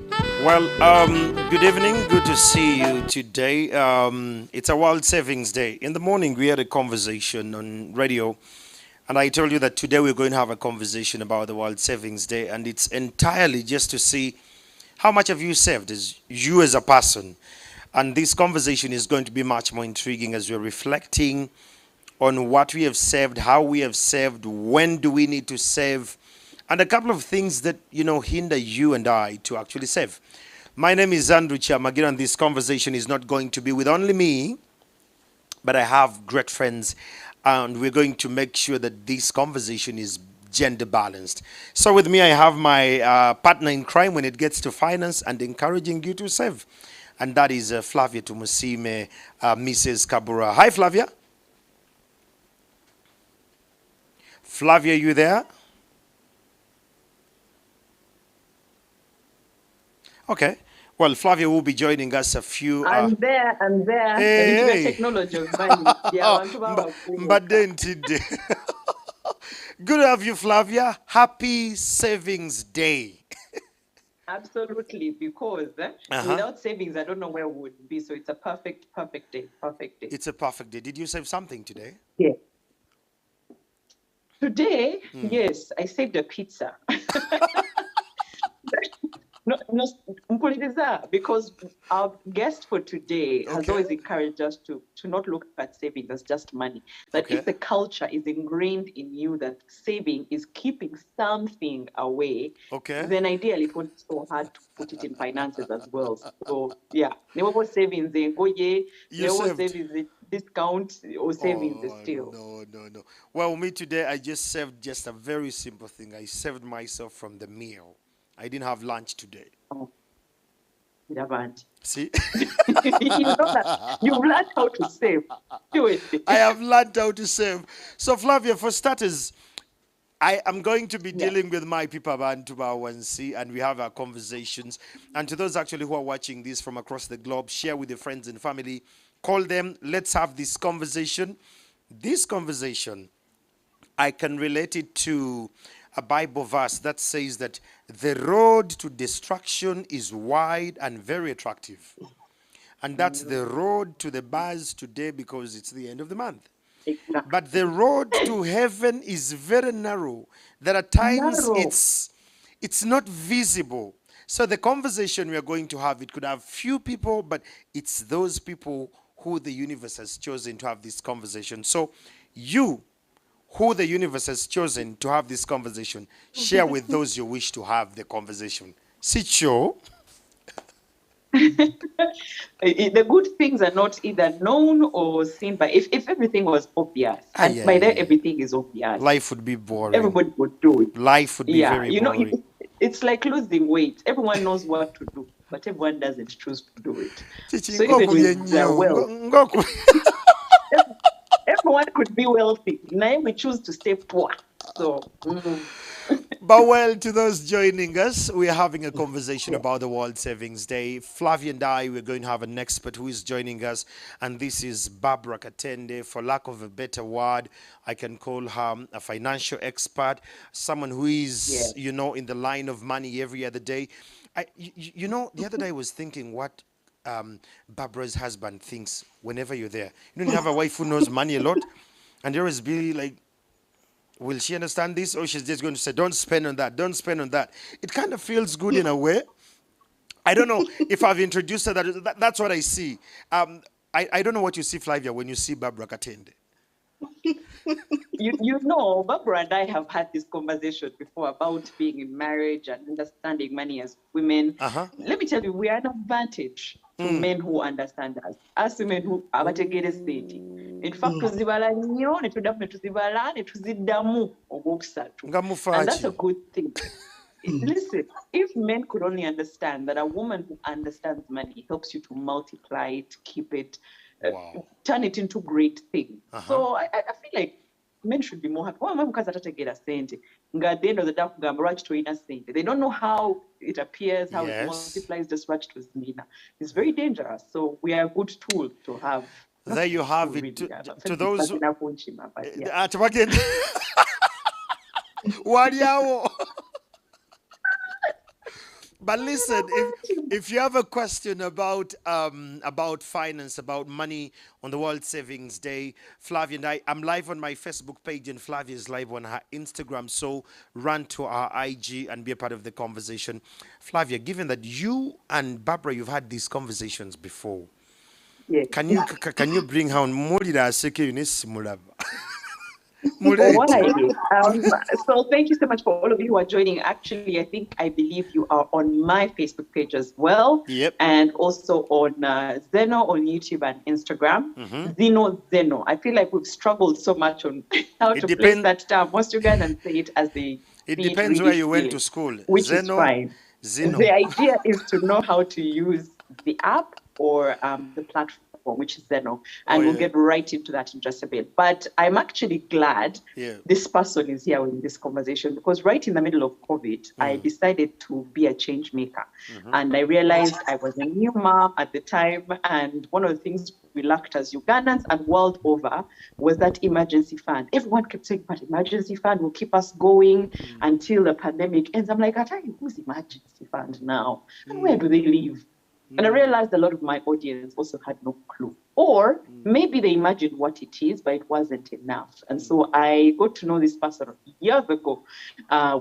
Well, good evening. Good to see you today. It's a World Savings Day. In the morning, we had a conversation on radio, and I told you that today we're going to have a conversation about the World Savings Day, and it's entirely just to see how much have you saved as you as a person. And this conversation is going to be much more intriguing as we're reflecting on what we have saved, how we have saved, when do we need to save, and a couple of things that hinder you and I to actually save. My name is Andrew Kyamagero, and this conversation is not going to be with only me, but I have great friends, and we're going to make sure that this conversation is gender balanced. So, with me, I have my partner in crime when it gets to finance and encouraging you to save, and that is Flavia Tumusiime, Mrs. Kabura. Hi, Flavia. Flavia, you there? Okay. Well, Flavia will be joining us a few. I'm there. Ebintu bya Hey, technology omanyi by'abantu bawakuuka. mbadde ntidde. Good to have you, Flavia. Happy Savings Day. Absolutely, because Uh-huh. without savings, I don't know where we would be. So it's a perfect day. Perfect day. It's a perfect day. Did you save something today? Yeah. Today, yes, I saved a pizza. No, no, mpuliriza, because our guest for today has Okay. always encouraged us to not look at saving as just money. That Okay. if the culture is ingrained in you that saving is keeping something away, Okay. then ideally it won't be so hard to put it in finances as well. So yeah, never savings go yeah, You never saved. savings discount or savings Oh, still. no, no, no. Well, me today, I just saved just a very simple thing. I saved myself from the meal. I didn't have lunch today. Oh, Davant. See? You know that you've learned how to save. Do it. I have learned how to save. So, Flavia, for starters, I am going to be Yeah. dealing with my people Bantu Bawansi, and we have our conversations. And to those actually who are watching this from across the globe, share with your friends and family. Call them. Let's have this conversation. This conversation, I can relate it to a Bible verse that says that the road to destruction is wide and very attractive. And that's the road to the bars today because it's the end of the month. But the Exactly. road to heaven is very narrow. There are times Narrow. it's not visible. So the conversation we are going to have, it could have few people, but it's those people who the universe has chosen to have this conversation. So you who the universe has chosen to have this conversation, share with those you wish to have the conversation. Sicho. The good things are not either known or seen by. If everything was obvious, and Ay, by ay, then ay. everything is obvious, Life would be boring. everybody would do it. Life would be Yeah, very boring. it's like losing weight. Everyone knows what to do, but everyone doesn't choose to do it. Chichi, So even ngokulya with nnyo. wealth, Ngoku. ev- everyone could be wealthy. Now we choose to stay poor. So But well, to those joining us, we're having a conversation yeah, about the World Savings Day. Flavia and I, we're going to have an expert who is joining us, and this is Barbara Katende. For lack of a better word, I can call her a financial expert, someone who is, yeah. in the line of money every other day. The other day I was thinking what Barbara's husband thinks whenever you're there. You have a wife who knows money a lot, and you always be like, will she understand this, or she's just going to say, don't spend on that, don't spend on that? It kind of feels good in a way. I don't know if I've introduced her. That's what I see. I don't know what you see, Flavia, when you see Barbara Katende. You know, Barbara and I have had this conversation before about being in marriage and understanding money as women. Uh huh. Let me tell you, we are an advantage to men who understand us. Us women who abategeera sente. In fact, tuzibala nnyo ne tuddamu ne tuzibala ne tuziddamu ogwokusatu. Nga And that's mufaaki. a good thing. Listen, if men could only understand that a woman who understands money helps you to multiply it, keep it, Wow. turn it into great things. Uh-huh. So I feel like men should be more happy. Why mukazi atategeera sente nga at the end of the day akugamba lwaki tolina sente. They don't know how it appears, how it Yes. multiplies, just lwaki tozirina. It's very dangerous. So we are a good tool to have. There you have it. Really, To those who. but yeah. Tebagenda. Wali awo. But listen, if you have a question about finance, about money on the World Savings Day, Flavia and I'm live on my Facebook page, and Flavia is live on her Instagram. So run to our IG and be a part of the conversation. Flavia, given that you and Barbara, you've had these conversations before, Yes. can you bring her on Mulira Seke Yunis Mulava? Why? So thank you so much for all of you who are joining. Actually, I believe you are on my Facebook page as well. Yep. And also on Zeno on YouTube and Instagram. Zeno. I feel like we've struggled so much on how to place that term. Most Ugandans say it as they It see depends really where you went feel to it, school. which Zeno, is fine. Zeno. The idea is to know how to use the app or the platform, which is Zeno. And we'll get right into that in just a bit. But I'm actually glad this person is here in this conversation, because right in the middle of COVID, I decided to be a change maker. And I realized I was a new mom at the time. And one of the things we lacked as Ugandans and world over was that emergency fund. Everyone kept saying, but emergency fund will keep us going until the pandemic ends. I'm like, I tell you, who's emergency fund now? And where do they live? And I realized a lot of my audience also had no clue. Or maybe they imagined what it is, but it wasn't enough. And so I got to know this person years ago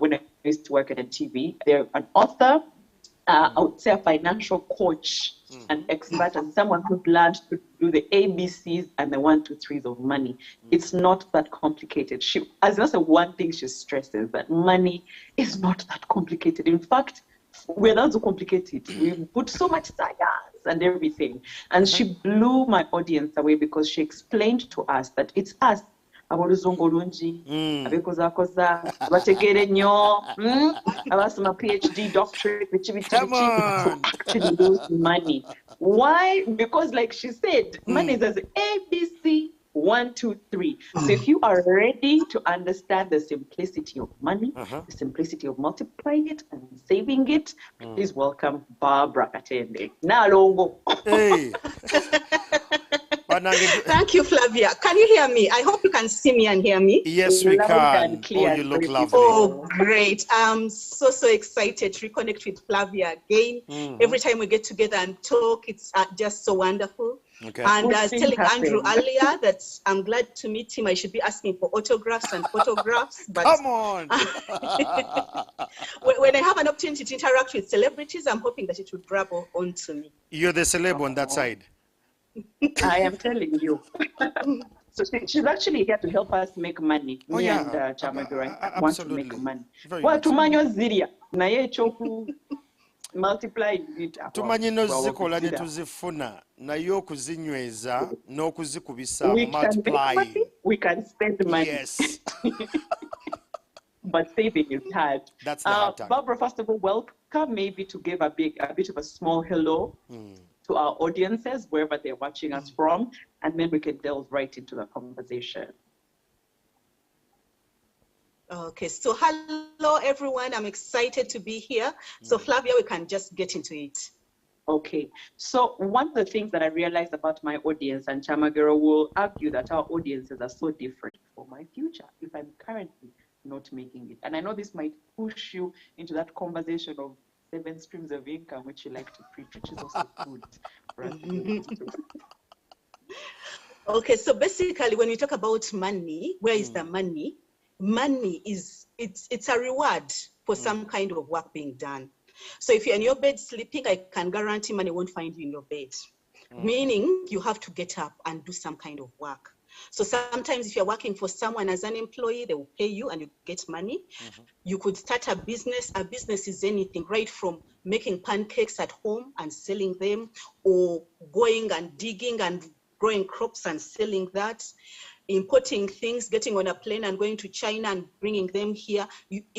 when I used to work at TV. They're an author, I would say a financial coach, an expert, and someone who's learned to do the ABCs and the 1, 2, 3s of money. It's not that complicated. That's the one thing she stresses, that money is not that complicated. In fact, we're not so complicated. We put so much science and everything. And she blew my audience away because she explained to us that it's us. Aboluzungu olungi, abekozakoza, abategeera ennyo, abasoma PhD, doctorate, actually lose money. Why? Because like she said, money is as ABC, 1, 2, 3. So if you are ready to understand the simplicity of money, the simplicity of multiplying it and saving it, please welcome Barbara Katende. Nalongo. Hey. Thank you, Flavia. Can you hear me? I hope you can see me and hear me. Yes, we can. Oh, you look lovely. Oh, great. I'm so excited to reconnect with Flavia again. Every time we get together and talk, it's just so wonderful. Okay. And I was telling Andrew earlier that I'm glad to meet him. I should be asking for autographs and photographs. But come on. When I have an opportunity to interact with celebrities, I'm hoping that it will grab onto me. You're the celeb on that side. I am telling you. So she's actually here to help us make money. Me and Kyamagero want to make money. Well, tumanyo ziria na ye choku multiply it. Tumanyi no zikola ne tuzifuna naye okuzinyweza n'okuzikubisa multiply. We can spend money. Yes. But saving is hard. That's the hard time. Barbara, first of all, welcome. Maybe to give a bit of a small hello to our audiences, wherever they're watching us from, and then we can delve right into the conversation. Okay, so hello everyone. I'm excited to be here. So Flavia, we can just get into it. Okay, so one of the things that I realized about my audience, and Kyamagero will argue that our audiences are so different for my future if I'm currently not making it. And I know this might push you into that conversation of 7 streams of income, which you like to preach, which is also good for us. Okay, so basically, when we talk about money, where is the money? Money is it's a reward for some kind of work being done. So if you're in your bed sleeping, I can guarantee money won't find you in your bed. Meaning you have to get up and do some kind of work. So sometimes if you're working for someone as an employee, they will pay you and you get money. You could start a business. A business is anything, right from making pancakes at home and selling them, or going and digging and growing crops and selling that, importing things, getting on a plane and going to China and bringing them here.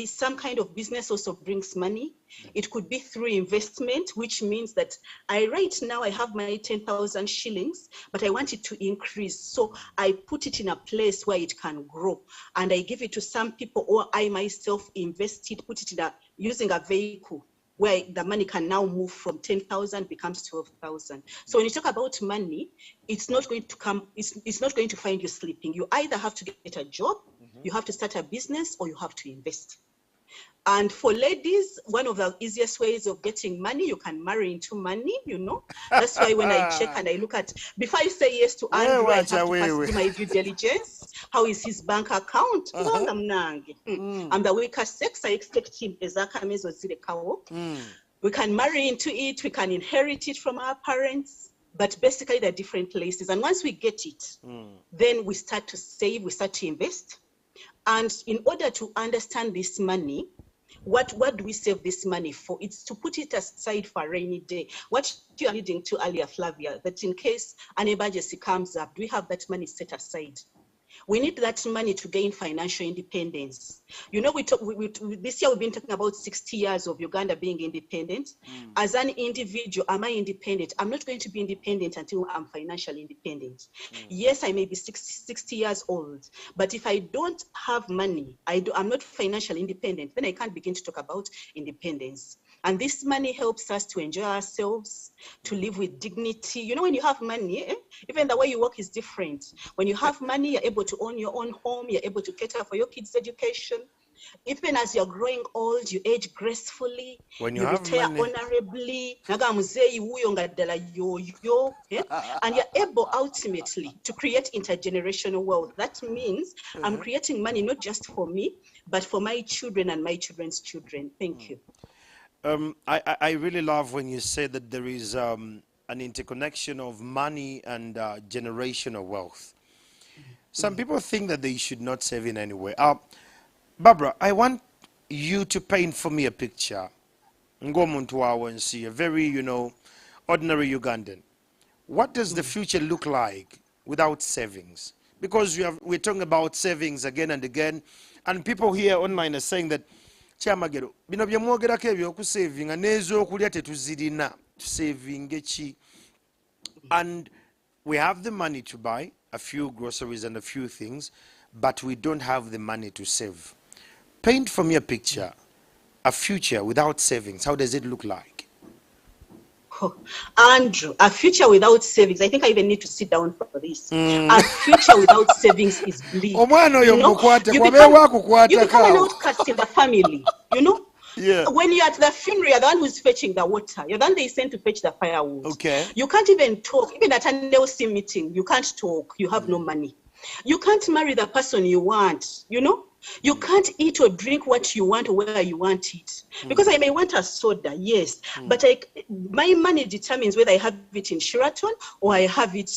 Some kind of business also brings money. It could be through investment, which means that right now I have my 10,000 shillings, but I want it to increase. So I put it in a place where it can grow, and I give it to some people, or I myself invest it, put it in using a vehicle where the money can now move from 10,000 becomes 12,000. So when you talk about money, it's not going to come, it's not going to find you sleeping. You either have to get a job, you have to start a business, or you have to invest. And for ladies, one of the easiest ways of getting money, you can marry into money, That's why when I check and I look at, before I say yes to Andrew, I have to first do my due diligence. How is his bank account? I'm the weaker sex. I expect him. We can marry into it. We can inherit it from our parents. But basically, they're different places. And once we get it, then we start to save, we start to invest. And in order to understand this money, what do we save this money for? It's to put it aside for a rainy day. What you are leading to earlier, Flavia, that in case an emergency comes up, do we have that money set aside? We need that money to gain financial independence. This year we've been talking about 60 years of Uganda being independent. As an individual, am I independent? I'm not going to be independent until I'm financially independent. Yes, I may be 60 years old, but if I don't have money, I'm not financially independent, then I can't begin to talk about independence. And this money helps us to enjoy ourselves, to live with dignity. When you have money, even the way you work is different. When you have money, you're able to own your own home. You're able to cater for your kids' education. Even as you're growing old, you age gracefully. When you retire money. honorably. And you're able ultimately to create intergenerational wealth. That means I'm creating money not just for me, but for my children and my children's children. Thank you. I really love when you say that there is an interconnection of money and generational wealth. Some people think that they should not save in any way. Barbara, I want you to paint for me a picture. A very, ordinary Ugandan. What does the future look like without savings? Because we're talking about savings again and again, and people here online are saying that Kyamagero, bino byamwogerako ebyokusavinga n'ez'okulya tetuzirina tusavinge ki? And we have the money to buy a few groceries and a few things, but we don't have the money to save. Paint for me a picture, a future without savings. How does it look like? Andrew, a future without savings. I think I even need to sit down for this. A future without savings is bleak. You become an outcast in the family. Yeah. When you're at the funeral, you're the one who's fetching the water. You're the one they send to fetch the firewood. Okay. You can't even talk. Even at a NLC meeting, you can't talk. You have no money. You can't marry the person you want. You can't eat or drink what you want or where you want it. Because I may want a soda, yes, but my money determines whether I have it in Sheraton or I have it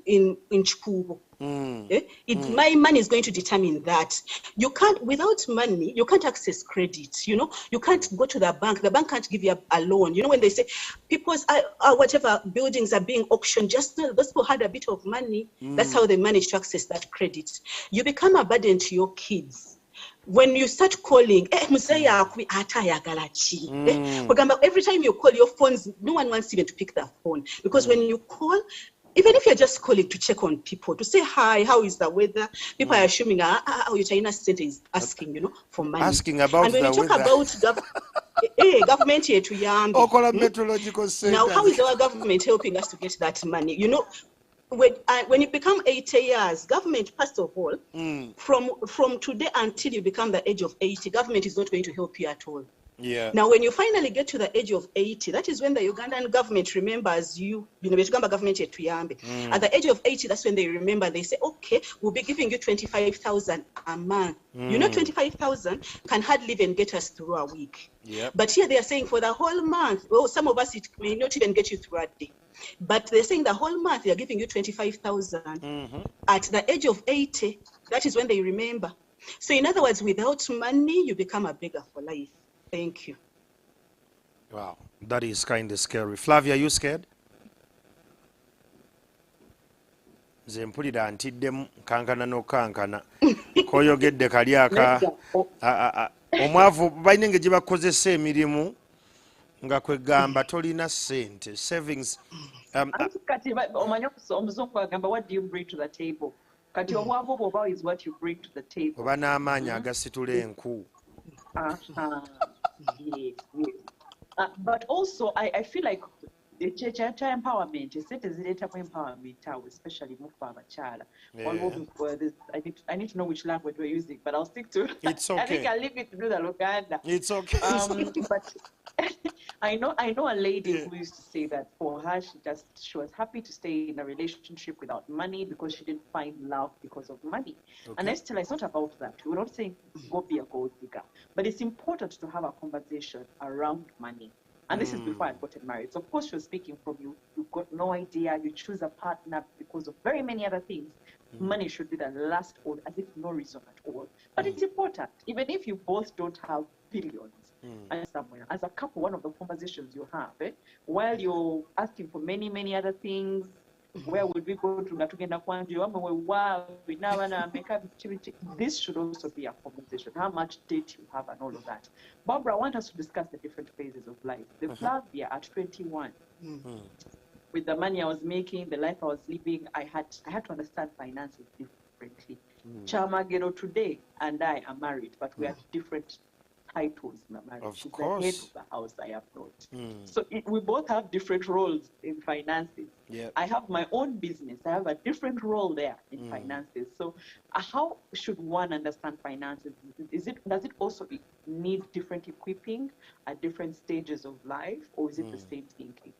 in Chikubu. My money is going to determine that. You can't, without money, you can't access credit. You can't go to the bank. The bank can't give you a loan. When they say people's whatever buildings are being auctioned, just those people had a bit of money. That's how they manage to access that credit. You become a burden to your kids. When you start calling, every time you call your phones, no one wants even to pick the phone. Because when you call, even if you're just calling to check on people, to say hi, how is the weather? People are assuming, your China state is asking, for money. Asking about the weather. And when you talk about government here to Yambi. Meteorological center. Now, how is our government helping us to get that money? When you become 80 years, government, first of all, from today until you become the age of 80, government is not going to help you at all. Yeah. Now, when you finally get to the age of 80, that is when the Ugandan government remembers you. Government at the age of 80, that's when they remember. They say, okay, we'll be giving you 25,000 a month. 25,000 can hardly even get us through a week. Yep. But here they are saying for the whole month. Well, some of us, it may not even get you through a day. But they're saying the whole month they are giving you 25,000. At the age of 80, that is when they remember. So in other words, without money, you become a beggar for life. Thank you. Wow, that is kind of scary. Flavia, are you scared? Zempulira antiddemu kankana n'okankana koyogedde kali aka omwavu balina engeri gye bakozesa emirimu nga kwegamba tolina ssente savings. Kati omanya omuzungu agamba, what do you bring to the table? Kati obwavu bw'oba is what you bring to the table. Oba n'amaanyi agasitula enku. Yes. But also, I feel like empowerment, esente zireetamu empowerment awo, especially mu ffe abakyala. I need to know which language we're using, but I'll stick to. It's okay. I think I'll leave it to do the Luganda. It's okay. But I know a lady who used to say that for her, she was happy to stay in a relationship without money because she didn't find love because of money. Okay. And I tell her, it's not about that. We're not saying go be a gold digger, but it's important to have a conversation around money. And this is before I got married. So of course she was speaking from you've got no idea, you choose a partner because of very many other things. Money should be the last or as if no reason at all. But it's important, even if you both don't have billions. And somewhere, as a couple, one of the conversations you have, while you're asking for many, many other things, where would we go to? This should also be a conversation. How much debt you have and all of that. Barbara, I want us to discuss the different phases of life. The Flavia at 21, with the money I was making, the life I was living, I had to understand finances differently. Kyamagero today and I are married, but we have different titles in the marriage. Of She's course. the head of the house, I am not. So we both have different roles in finances. Yep. I have my own business. I have a different role there in finances. So how should one understand finances? Does it also need different equipping at different stages of life, or is it the same thinking?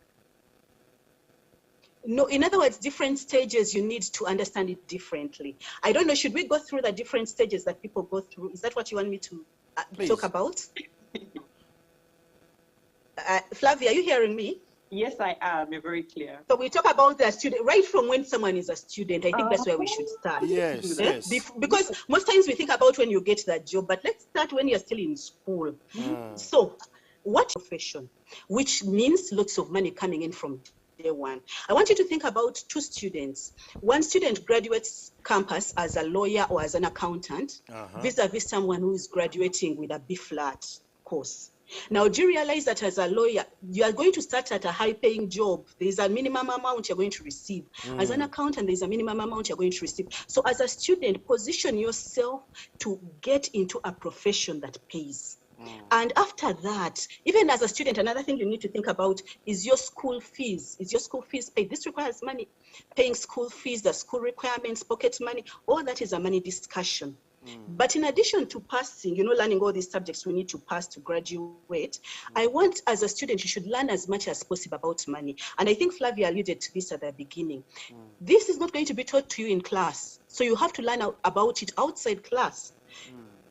No, in other words, different stages, you need to understand it differently. I don't know, should we go through the different stages that people go through? Is that what you want me to talk about? Flavia, are you hearing me? Yes, I am. You're very clear. So we talk about the student, right from when someone is a student. I think that's where we should start. Yes, yes. Because most times we think about when you get that job, but let's start when you're still in school. So what profession, which means lots of money coming in from day one. I want you to think about two students. One student graduates campus as a lawyer or as an accountant, vis-a-vis someone who is graduating with a B-flat course. Now, do you realize that as a lawyer, you are going to start at a high-paying job? There's a minimum amount you're going to receive. As an accountant, there's a minimum amount you're going to receive. So as a student, position yourself to get into a profession that pays. And after that, even as a student, another thing you need to think about is your school fees. Is your school fees paid? This requires money. Paying school fees, the school requirements, pocket money, all that is a money discussion. But in addition to passing, learning all these subjects we need to pass to graduate, I want, as a student, you should learn as much as possible about money. And I think Flavia alluded to this at the beginning. This is not going to be taught to you in class. So you have to learn about it outside class.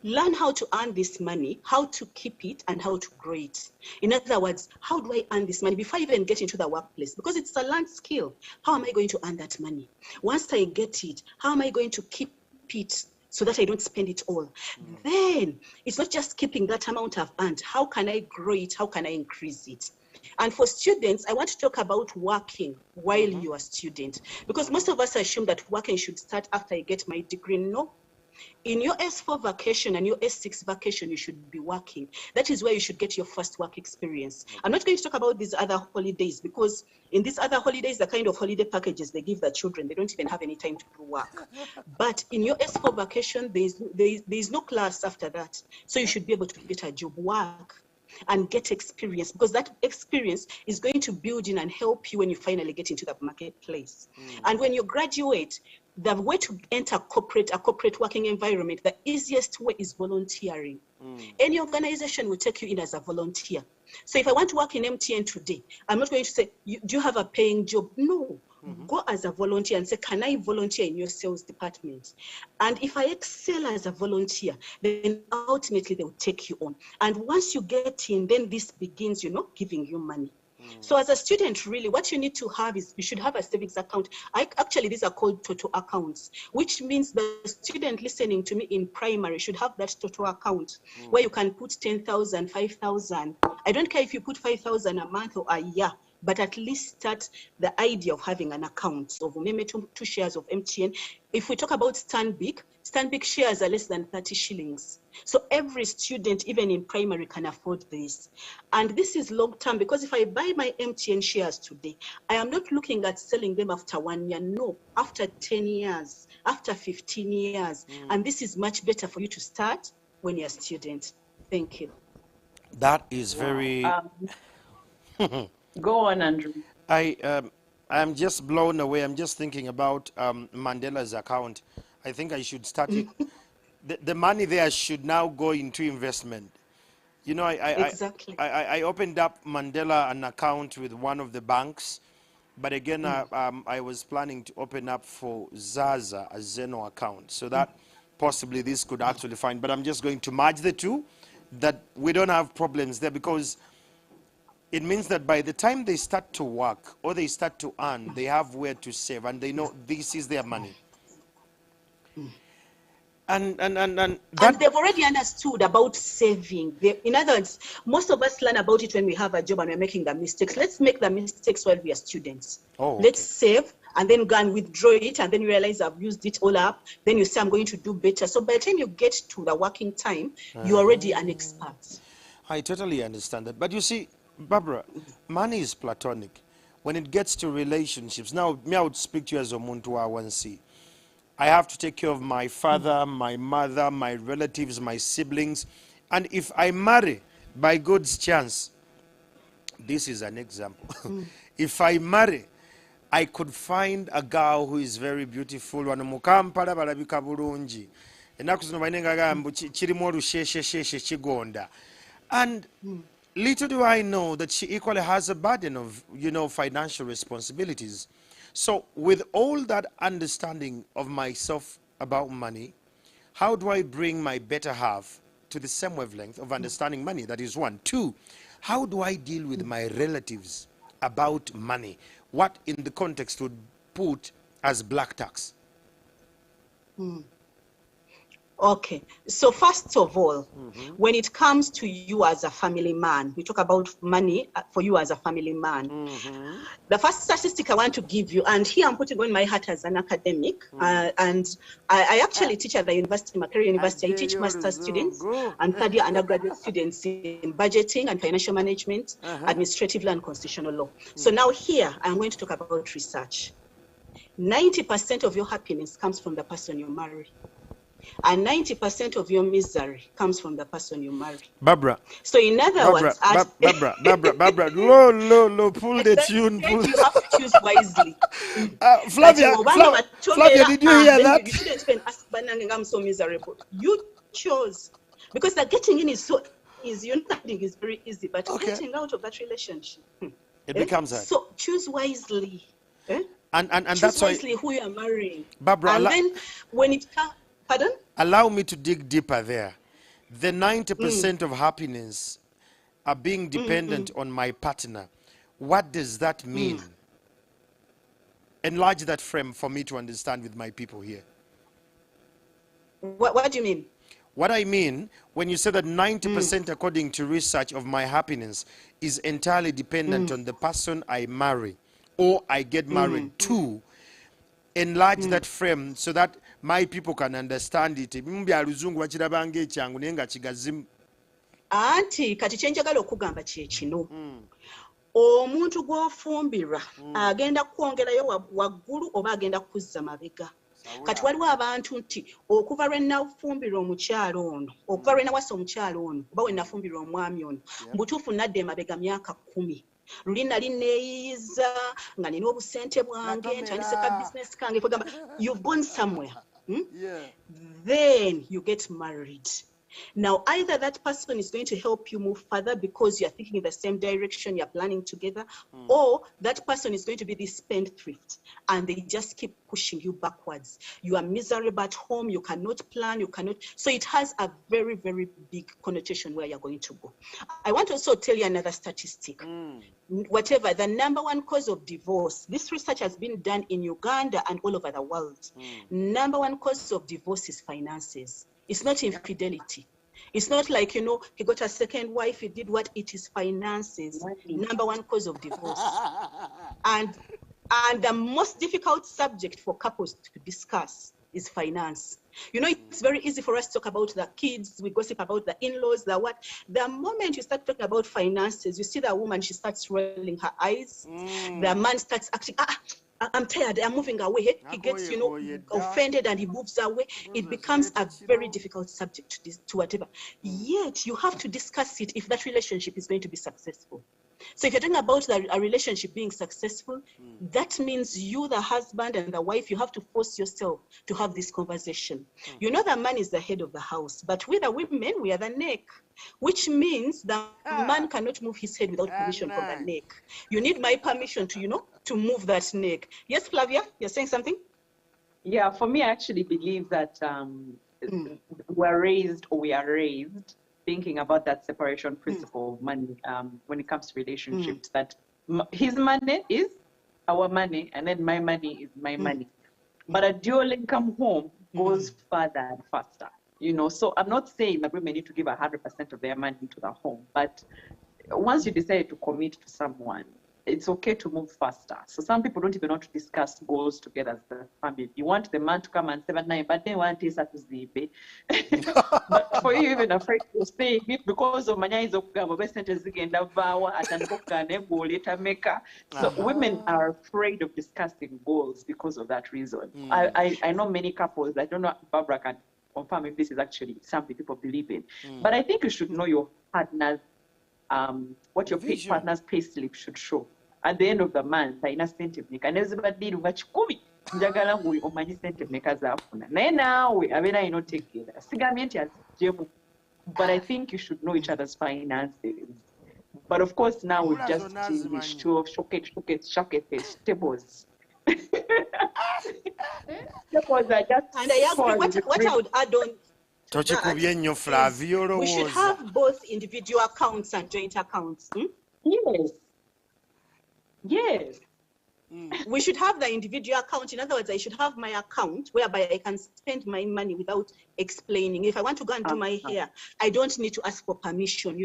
Learn how to earn this money, how to keep it, and how to grow it. In other words, how do I earn this money before I even get into the workplace? Because it's a learned skill. How am I going to earn that money? Once I get it, how am I going to keep it so that I don't spend it all? Then it's not just keeping that amount I've earned. How can I grow it? How can I increase it? And for students, I want to talk about working while you are a student. Because most of us assume that working should start after I get my degree. No. In your S4 vacation and your S6 vacation, you should be working. That is where you should get your first work experience. I'm not going to talk about these other holidays, because in these other holidays, the kind of holiday packages they give the children, they don't even have any time to do work. But in your S4 vacation, there is no class after that. So you should be able to get a job, work, and get experience, because that experience is going to build in and help you when you finally get into the marketplace. And when you graduate, the way to enter a corporate working environment, the easiest way is volunteering. Any organization will take you in as a volunteer. So if I want to work in MTN today, I'm not going to say, do you have a paying job? No. Go as a volunteer and say, can I volunteer in your sales department? And if I excel as a volunteer, then ultimately they will take you on. And once you get in, then this begins, giving you money. So as a student, really, what you need to have is, you should have a savings account. Actually, these are called total accounts, which means the student listening to me in primary should have that total account where you can put 10,000, 5,000. I don't care if you put 5,000 a month or a year, but at least start the idea of having an account of maybe two shares of MTN. If we talk about Stanbic shares are less than 30 shillings. So every student, even in primary, can afford this. And this is long term, because if I buy my MTN shares today, I am not looking at selling them after 1 year. No, after 10 years, after 15 years. And this is much better for you to start when you're a student. Thank you. That is very... Go on, Andrew. I'm just blown away. I'm just thinking about Mandela's account. I think I should start it. The money there should now go into investment. You know, Exactly. I opened up Mandela an account with one of the banks, but again, I was planning to open up for Zaza a Zeno account, so that possibly this could actually find. But I'm just going to merge the two, that we don't have problems there, because it means that by the time they start to work or they start to earn, they have where to save, and they know this is their money. And they've already understood about saving. In other words, most of us learn about it when we have a job and we're making the mistakes. Let's make the mistakes while we are students. Okay. Let's save and then go and withdraw it, and then you realize I've used it all up. Then you say, I'm going to do better. So by the time you get to the working time, you're already an expert. I totally understand that. But you see, Barbara, money is platonic. When it gets to relationships, now, me, I would speak to you as a Muntu Awansi. I have to take care of my father, my mother, my relatives, my siblings. And if I marry, by God's chance, this is an example. If I marry, I could find a girl who is very beautiful. And little do I know that she equally has a burden of, financial responsibilities. So with all that understanding of myself about money, how do I bring my better half to the same wavelength of understanding money? That is one. Two, how do I deal with my relatives about money? What in the context would put as black tax? Okay, so first of all, when it comes to you as a family man, we talk about money for you as a family man. The first statistic I want to give you, and here I'm putting on my hat as an academic, and I actually teach at the university, Makerere University. I teach master's students and third year undergraduate students in budgeting and financial management, administrative law and constitutional law. So now here I'm going to talk about research. 90% of your happiness comes from the person you marry. And 90% of your misery comes from the person you marry. Barbara. So in other words, Barbara, low, pull the tune. You have to choose wisely. Flavia, did you hear that? You shouldn't spend I'm so miserable. You chose, because the getting in is so easy. You're nothing is very easy, but getting out of that relationship, it becomes hard. So choose wisely. And choose that's wisely who you are marrying. Barbara, and then when it comes. Pardon? Allow me to dig deeper there. The 90% of happiness are being dependent on my partner. What does that mean? Enlarge that frame for me to understand with my people here. What do you mean? What I mean, when you say that 90% according to research of my happiness is entirely dependent on the person I marry or I get married to, enlarge that frame so that my people can understand it. Anti kati kyenjagala okugamba kye kino. Omuntu gw'ofumbirwa agenda kwongerayo waggulu oba agenda kuzza mabega. Kati waliwo abantu nti okuva lwe nafumbirwa omukyalo ono, okuva lwe nawasa omukyalo ono, oba we nafumbirwa omwami ono, mbutuufu nadde emabega myaka 10. Luli nali neeyiza nga nina obusente bwange ntandise ka business kange kugamba you've gone somewhere. Then you get married. Now, either that person is going to help you move further because you're thinking in the same direction, you're planning together, or that person is going to be this spendthrift and they just keep pushing you backwards. You are miserable at home, you cannot plan, you cannot. So it has a very, very big connotation where you're going to go. I want to also tell you another statistic. Whatever, the number one cause of divorce, this research has been done in Uganda and all over the world. Number one cause of divorce is finances. It's not infidelity. It's not like, he got a second wife, he did what? It is finances. Number one cause of divorce. And the most difficult subject for couples to discuss is finance. It's very easy for us to talk about the kids, we gossip about the in-laws, the what. The moment you start talking about finances, you see the woman, she starts rolling her eyes. The man starts acting, I'm tired, I'm moving away. He gets, offended and he moves away. It becomes a very difficult subject to whatever. Yet, you have to discuss it if that relationship is going to be successful. So if you're talking about a relationship being successful, that means you, the husband and the wife, you have to force yourself to have this conversation. You know the man is the head of the house, but we the women, we are the neck, which means the man cannot move his head without permission from the neck. You need my permission to, to move that neck. Yes, Flavia, you're saying something? Yeah, for me, I actually believe that we are raised thinking about that separation principle of money when it comes to relationships, that his money is our money and then my money is my money. But a dual income home goes further and faster, So I'm not saying that women need to give 100% of their money to the home, but once you decide to commit to someone, it's okay to move faster. So some people don't even want to discuss goals together as the family. You want the man to come and say, but they want this at the But for you, even afraid to say it because of many of So women are afraid of discussing goals because of that reason. I know many couples, I don't know if Barbara can confirm if this is actually something people believe in. But I think you should know your partner's what your partner's pay slip should show. At the end of the month, I incentive and everybody chikumi njagala nguli omanyi sente mmeka zaafuna naye naawe abeera ino tegeera sigamye nti aziggyemu, but I think you should know each other's finances. But of course now we've just changed to showcase tables. Tables are just and I agree. What I would add on, we should have both individual accounts and joint accounts. Yes. We should have the individual account. In other words, I should have my account whereby I can spend my money without explaining. If I want to go and do my hair, I don't need to ask for permission.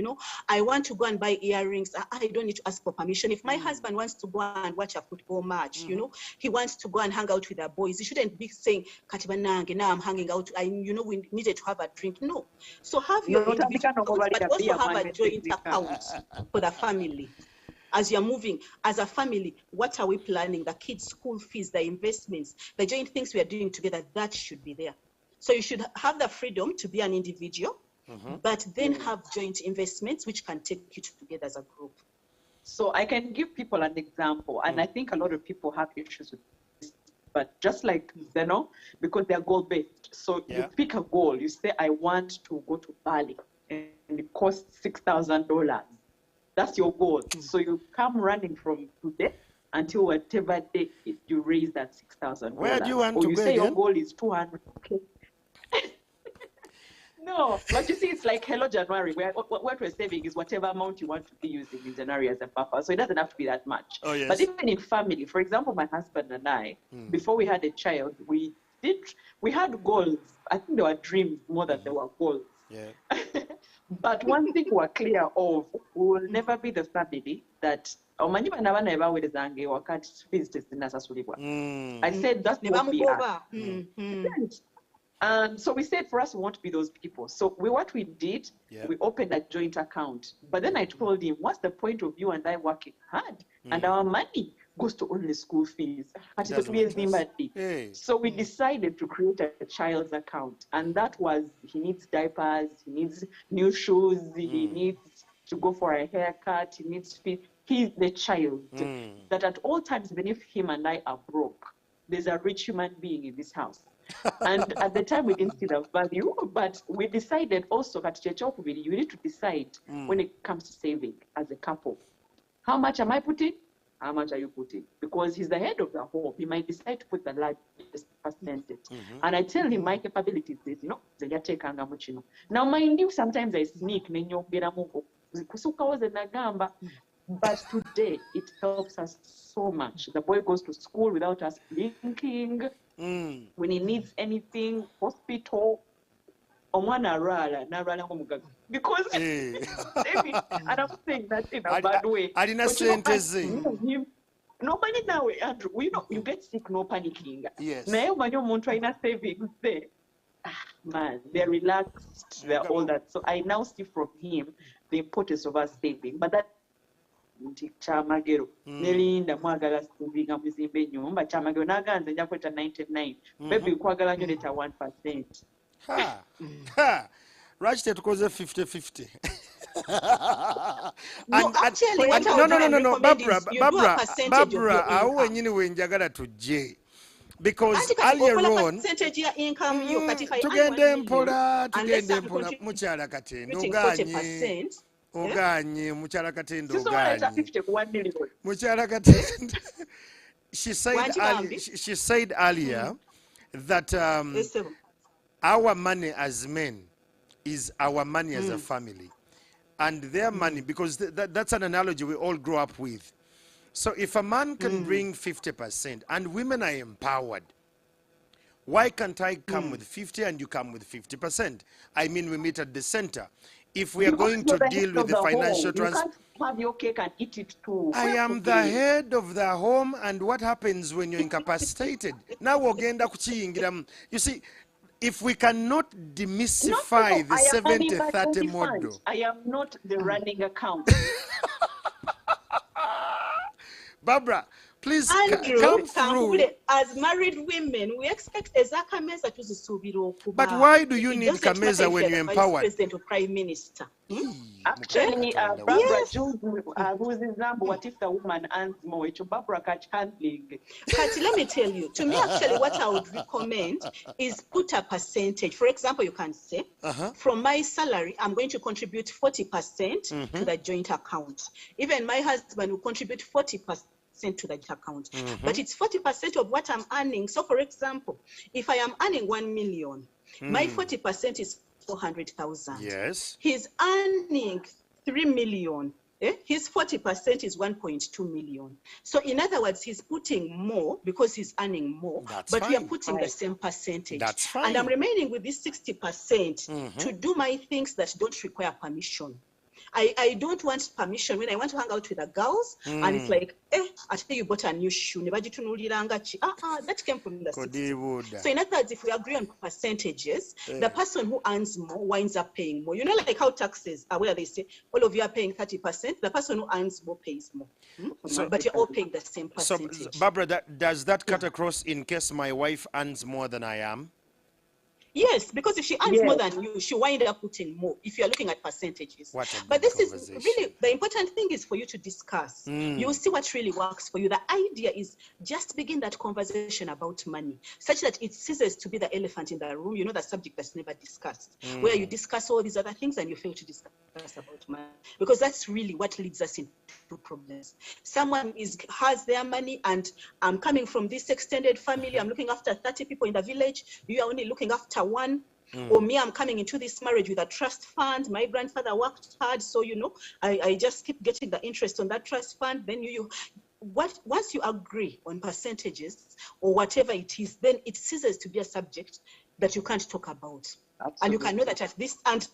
I want to go and buy earrings. I don't need to ask for permission. If my husband wants to go and watch a football match, he wants to go and hang out with the boys. He shouldn't be saying, Katibanange, now I'm hanging out. We needed to have a drink. No. So have your individual account, but also have a joint account for the family. As you're moving, as a family, what are we planning? The kids' school fees, the investments, the joint things we are doing together, that should be there. So you should have the freedom to be an individual, but then have joint investments which can take you together as a group. So I can give people an example, and I think a lot of people have issues with this, but just like Zeno, because they're goal-based. So you pick a goal, you say, I want to go to Bali, and it costs $6,000. That's your goal. So you come running from today until whatever day you raise that $6,000. Where do you want to go? Or you say your goal is 200. Okay. No, but you see, it's like Hello January, where what we're saving is whatever amount you want to be using in January as a buffer. So it doesn't have to be that much. Oh, yes. But even in family, for example, my husband and I, before we had a child, we had goals. I think there were dreams more than there were goals. Yeah. But one thing we're clear of, we will never be the family that I said that won't be us. And so we said for us, we won't be those people. So what we did, we opened a joint account. But then I told him, what's the point of you and I working hard? And our money goes to only school fees. So we decided to create a child's account. And that was, he needs diapers, he needs new shoes, he needs to go for a haircut, he needs feed. He's the child that at all times, even if him and I are broke, there's a rich human being in this house. And at the time we didn't see the value, but we decided also that you need to decide when it comes to saving as a couple. How much am I putting? How much are you putting? Because he's the head of the home. He might decide to put the largest percentage. And I tell him my capabilities is, now mind you, sometimes I sneak, but today it helps us so much. The boy goes to school without us blinking. When he needs anything, hospital, because and I'm saying that in a bad way. Nobody now, Andrew, you get sick, no panicking. Yes. Savings there. Man, they're relaxed, they're all that. So I now see from him the importance of us saving. But that Kyamagero nelinda mwagala kuvinga muzimbe nyumba Kyamagero naganze nja kweta 99 baby kwagala nyo leta 1%. Right, tukoze 50-50. No, actually, what I would recommend Barbara, is you do a percentage of your income. Because Anti kati earlier okola on, percentage ya income yo kati kai tugende mpola, unless I'm mpola, mukyala Katende, contributing 40%. oganye, mukyala Katende, This is why it's 50 to 1 million. Mukyala Katende. She said earlier that our money as men is our money as a family. And their money, because that's an analogy we all grow up with. So if a man can bring 50% and women are empowered, why can't I come with 50 and you come with 50%? I mean, we meet at the center. If we are going to deal with the financial transfer, you can't have your cake and eat it too. I am the head of the home, and what happens when you're incapacitated? Now we're going to you see, if we cannot demystify the 70-30 model. I am not the running account. Barbara, please Andrew, come through. As married women, we expect Kameza to subiro. But why do you need Kameza when you're empowered? President or prime minister. Actually, Barbara, yes. Whose example, what if the woman earns more? Barbara catch handling. Kati, let me tell you, to me, actually, what I would recommend is put a percentage. For example, you can say, from my salary, I'm going to contribute 40% to the joint account. Even my husband will contribute 40% to that account. But it's 40% of what I'm earning. So, for example, if I am earning 1 million, my 40% is 400,000. Yes. He's earning 3 million. His 40% is 1.2 million. So in other words, he's putting more because he's earning more, we are putting the same percentage. That's fine. And I'm remaining with this 60% to do my things that don't require permission. I don't want permission when I want to hang out with the girls and it's like, I tell you bought a new shoe. That came from the 60. So in other words, if we agree on percentages, the person who earns more winds up paying more. You know, like how taxes are where they say all of you are paying 30%, the person who earns more pays more. But you're all paying the same percentage. So Barbara, does that cut across in case my wife earns more than I am? Yes, because if she earns more than you, she wind up putting more if you're looking at percentages. But this is really, the important thing is for you to discuss. You'll see what really works for you. The idea is just begin that conversation about money, such that it ceases to be the elephant in the room, you know, the subject that's never discussed, where you discuss all these other things and you fail to discuss about money. Because that's really what leads us into problems. Someone has their money and I'm coming from this extended family, I'm looking after 30 people in the village, you are only looking after one. Or me, I'm coming into this marriage with a trust fund. My grandfather worked hard, so you know, I just keep getting the interest on that trust fund. Then once you agree on percentages or whatever it is, then it ceases to be a subject that you can't talk about. Absolutely. And you can know that at this and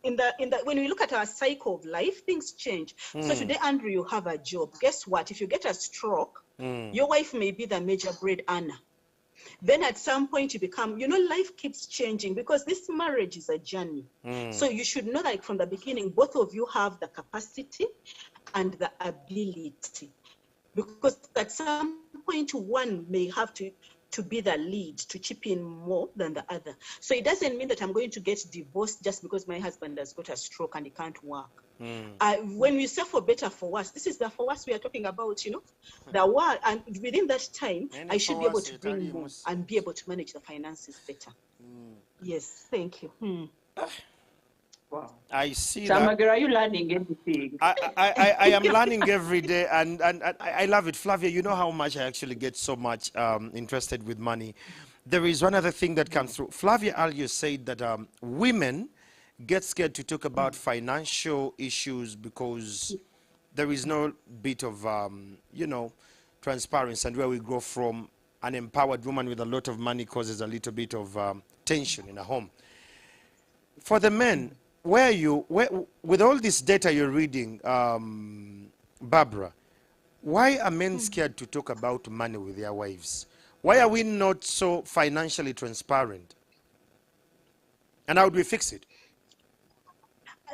in the when we look at our cycle of life, things change. So today, Andrew, you have a job. Guess what? If you get a stroke, your wife may be the major bread earner. Then at some point you become, you know, life keeps changing because this marriage is a journey. So you should know that from the beginning, both of you have the capacity and the ability. Because at some point, one may have to be the lead, to chip in more than the other. So it doesn't mean that I'm going to get divorced just because my husband has got a stroke and he can't work. When we say for better, for worse, this is the for worse we are talking about, you know, the world. And within that time, I should be able to bring more and be able to manage the finances better. Yes, thank you. Wow. I see Kyamagero, that. are you learning anything? I am learning every day, and I love it. Flavia, you know how much I actually get so much interested with money. There is one other thing that comes through. Flavia earlier said that women get scared to talk about financial issues because there is no bit of, you know, transparency, and where we go from an empowered woman with a lot of money causes a little bit of tension in a home. For the men, with all this data you're reading, Barbara, why are men scared to talk about money with their wives? Why are we not so financially transparent? And how do we fix it?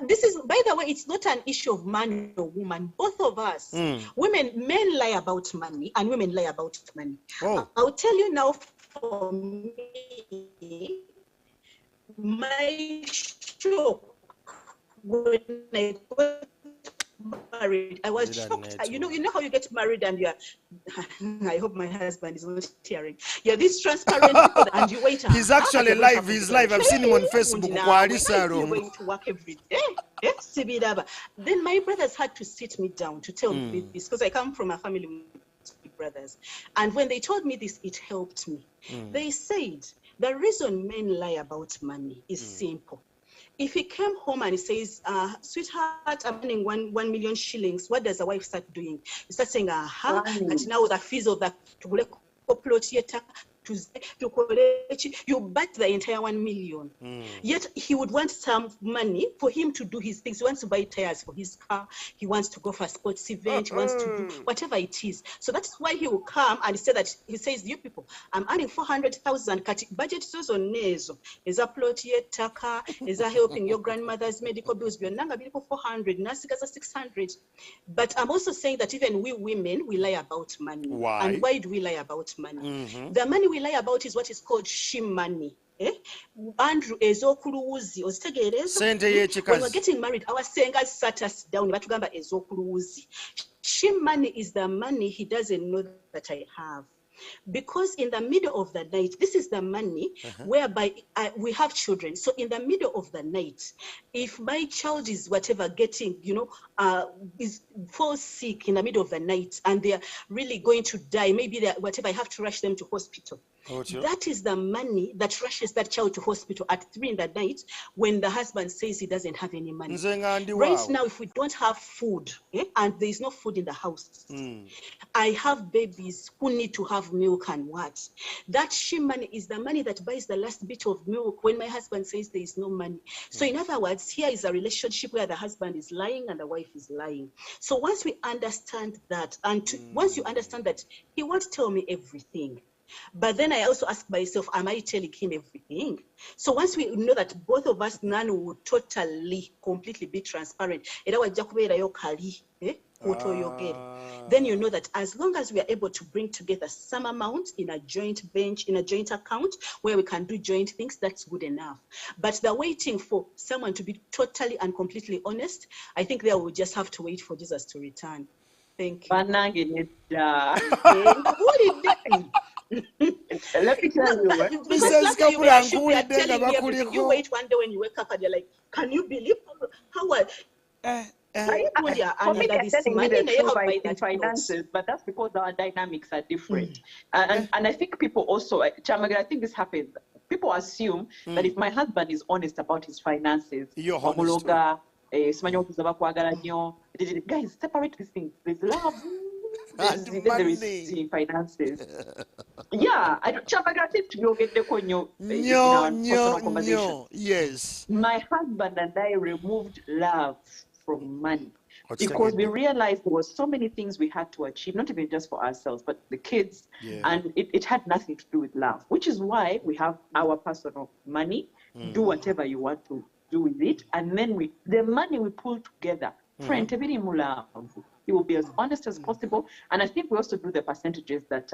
This is, by the way, it's not an issue of man or woman. Both of us, men lie about money and women lie about money. I'll tell you now, for me, my shock when I got married, I was shocked. You know how you get married and you're, I hope my husband is not hearing. You're this transparent people and you wait. He's actually live. He's live. I've seen him on Facebook. You're going to work every day. Then my brothers had to sit me down to tell me this, because I come from a family with brothers. And when they told me this, it helped me. They said the reason men lie about money is simple. If he came home and he says, sweetheart, I'm earning 1 million shillings, what does the wife start doing? He starts saying, and now the fees of that, you bet the entire 1 million. Yet he would want some money for him to do his things. He wants to buy tires for his car. He wants to go for a sports event. He wants to do whatever it is. So that's why he will come and say that, he says, you people, I'm earning 400,000. Budget is on nezo. Is a plot yet taka? Is a helping your grandmother's medical bills? We're not 400. Nasika's 600. But I'm also saying that even we women, we lie about money. Why? And why do we lie about money? The money we lie about is what is called shim money. Andrew ezokuluwuzi ozitegeereza when we're getting married, our senga sat us down batugamba ezokuluwuzi. Shim money is the money he doesn't know that I have. Because in the middle of the night, this is the money whereby we have children. So in the middle of the night, if my child is whatever getting, falls sick in the middle of the night and they are really going to die, maybe whatever, I have to rush them to hospital. That is the money that rushes that child to hospital at 3 in the night when the husband says he doesn't have any money. Right now, if we don't have food and there is no food in the house, I have babies who need to have milk and what? That shim money is the money that buys the last bit of milk when my husband says there is no money. So in other words, here is a relationship where the husband is lying and the wife is lying. So once we understand that, and once you understand that he won't tell me everything, but then I also ask myself, am I telling him everything? So once we know that both of us, none will totally, completely be transparent, then you know that as long as we are able to bring together some amount in a joint bench, in a joint account where we can do joint things, that's good enough. But the waiting for someone to be totally and completely honest, I think they will just have to wait for Jesus to return. Thank you. Let me tell you what. You wait one day when you wake up and you're like, can you believe how finances, but that's because our dynamics are different. And I think people also, Kyamagero, I think this happens. People assume that if my husband is honest about his finances, guys, separate these things. There's love. There is finances. Yeah, I don't get the conversation. Yes. My husband and I removed love from money because we realized there were so many things we had to achieve, not even just for ourselves, but the kids. And it had nothing to do with love, which is why we have our personal money. Do whatever you want to do with it. And then the money we pull together, he will be as honest as possible. And I think we also do the percentages that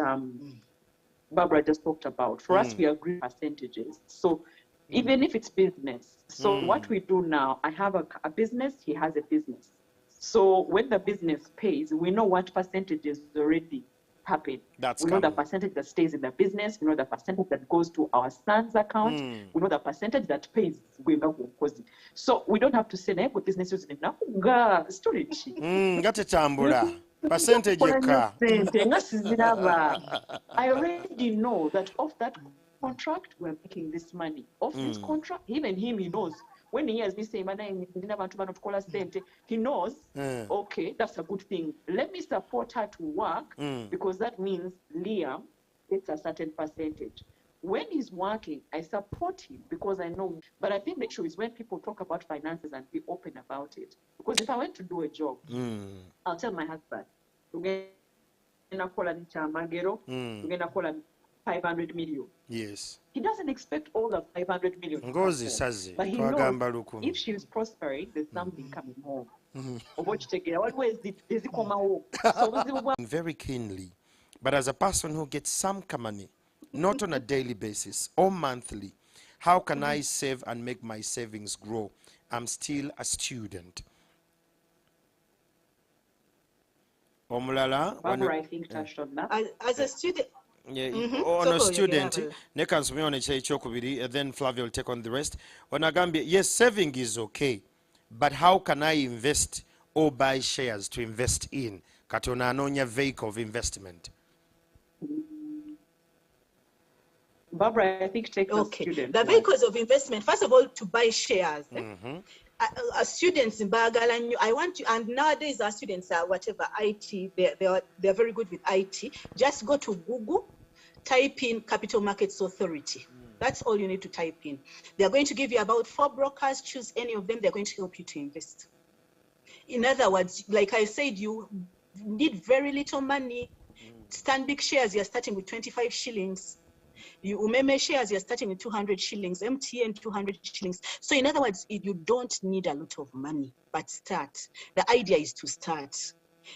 Barbara just talked about. For us, we agree percentages. So even if it's business, so what we do now, I have a business, he has a business. So when the business pays, we know what percentages already happen. We know the percentage that stays in the business. We know the percentage that goes to our son's account. We know the percentage that pays. So we don't have to say, "Hey, business is enough." Storage. Percentage. I already know that of that contract, we're making this money. Of this contract, even him, he knows. When he hears me saying, he knows, okay, that's a good thing. Let me support her to work because that means Liam gets a certain percentage. When he's working, I support him because I know. But I think the issue is when people talk about finances and be open about it. Because if I went to do a job, I'll tell my husband, we're going to call Kyamagero, we're going to call 500 million. Yes. He doesn't expect all the 500 million. But he knows if she is prospering, there's something coming home. Very keenly. But as a person who gets some money, not on a daily basis or monthly, how can I save and make my savings grow? I'm still a student. Omulala. Barbara, I think, touched on that. As a student. Yeah, on a student, then Flavia will take on the rest. When Agambia, yes, saving is okay, but how can I invest or buy shares to invest in? Katona anonya vehicle of investment. Barbara, I think take the student. The vehicles of investment, first of all, to buy shares. Students in Bagalanyu, I want to, and nowadays our students are whatever IT, they're very good with IT. Just go to Google, type in Capital Markets Authority. That's all you need to type in. They're going to give you about 4 brokers. Choose any of them. They're going to help you to invest. In other words, like I said, you need very little money. Stanbic shares, you're starting with 25 shillings. You Umeme shares, you're starting with 200 shillings. MTN, 200 shillings. So in other words, you don't need a lot of money, but start. The idea is to start,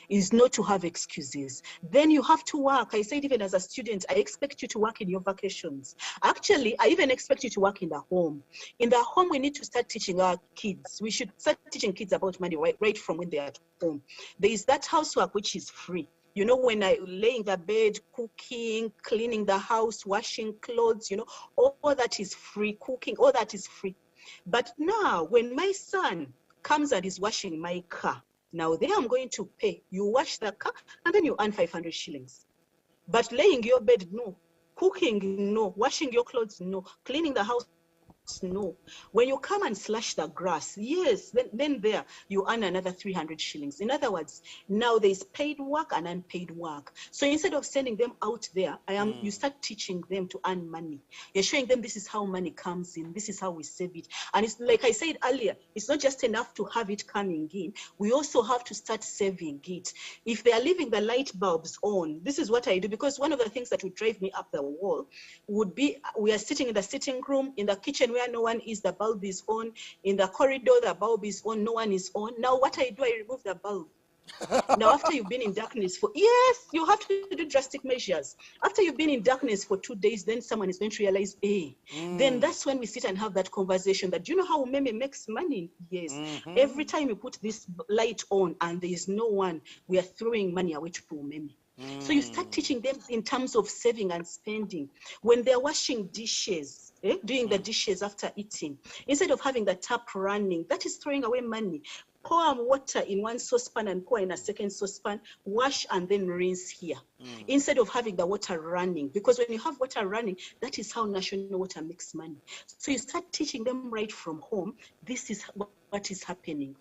is not to have excuses. Then you have to work. I said, even as a student, I expect you to work in your vacations. Actually, I even expect you to work in the home. In the home, we need to start teaching our kids. We should start teaching kids about money right from when they're at home. There is that housework which is free. You know, when I lay in the bed, cooking, cleaning the house, washing clothes, you know, all that is free. Cooking, all that is free. But now, when my son comes and is washing my car, now there I'm going to pay. You wash the car and then you earn 500 shillings. But laying your bed, no. Cooking, no. Washing your clothes, no. Cleaning the house, no. When you come and slash the grass, yes, then there you earn another 300 shillings. In other words, now there's paid work and unpaid work. So instead of sending them out there, you start teaching them to earn money. You're showing them this is how money comes in, this is how we save it. And it's like I said earlier, it's not just enough to have it coming in. We also have to start saving it. If they are leaving the light bulbs on, this is what I do, because one of the things that would drive me up the wall would be, we are sitting in the sitting room, in the kitchen where no one is, the bulb is on. In the corridor, the bulb is on, no one is on. Now what I do, I remove the bulb. Now, after you've been in darkness for, yes, you have to do drastic measures. After you've been in darkness for 2 days, then someone is going to realize, hey, then that's when we sit and have that conversation that, do you know how Umeme makes money? Yes. Every time you put this light on and there is no one, we are throwing money away to Umeme. So you start teaching them in terms of saving and spending. When they're washing dishes, doing the dishes after eating, instead of having the tap running, that is throwing away money. Pour water in one saucepan and pour in a second saucepan, wash and then rinse here. Instead of having the water running, because when you have water running, that is how national water makes money. So you start teaching them right from home, this is what is happening,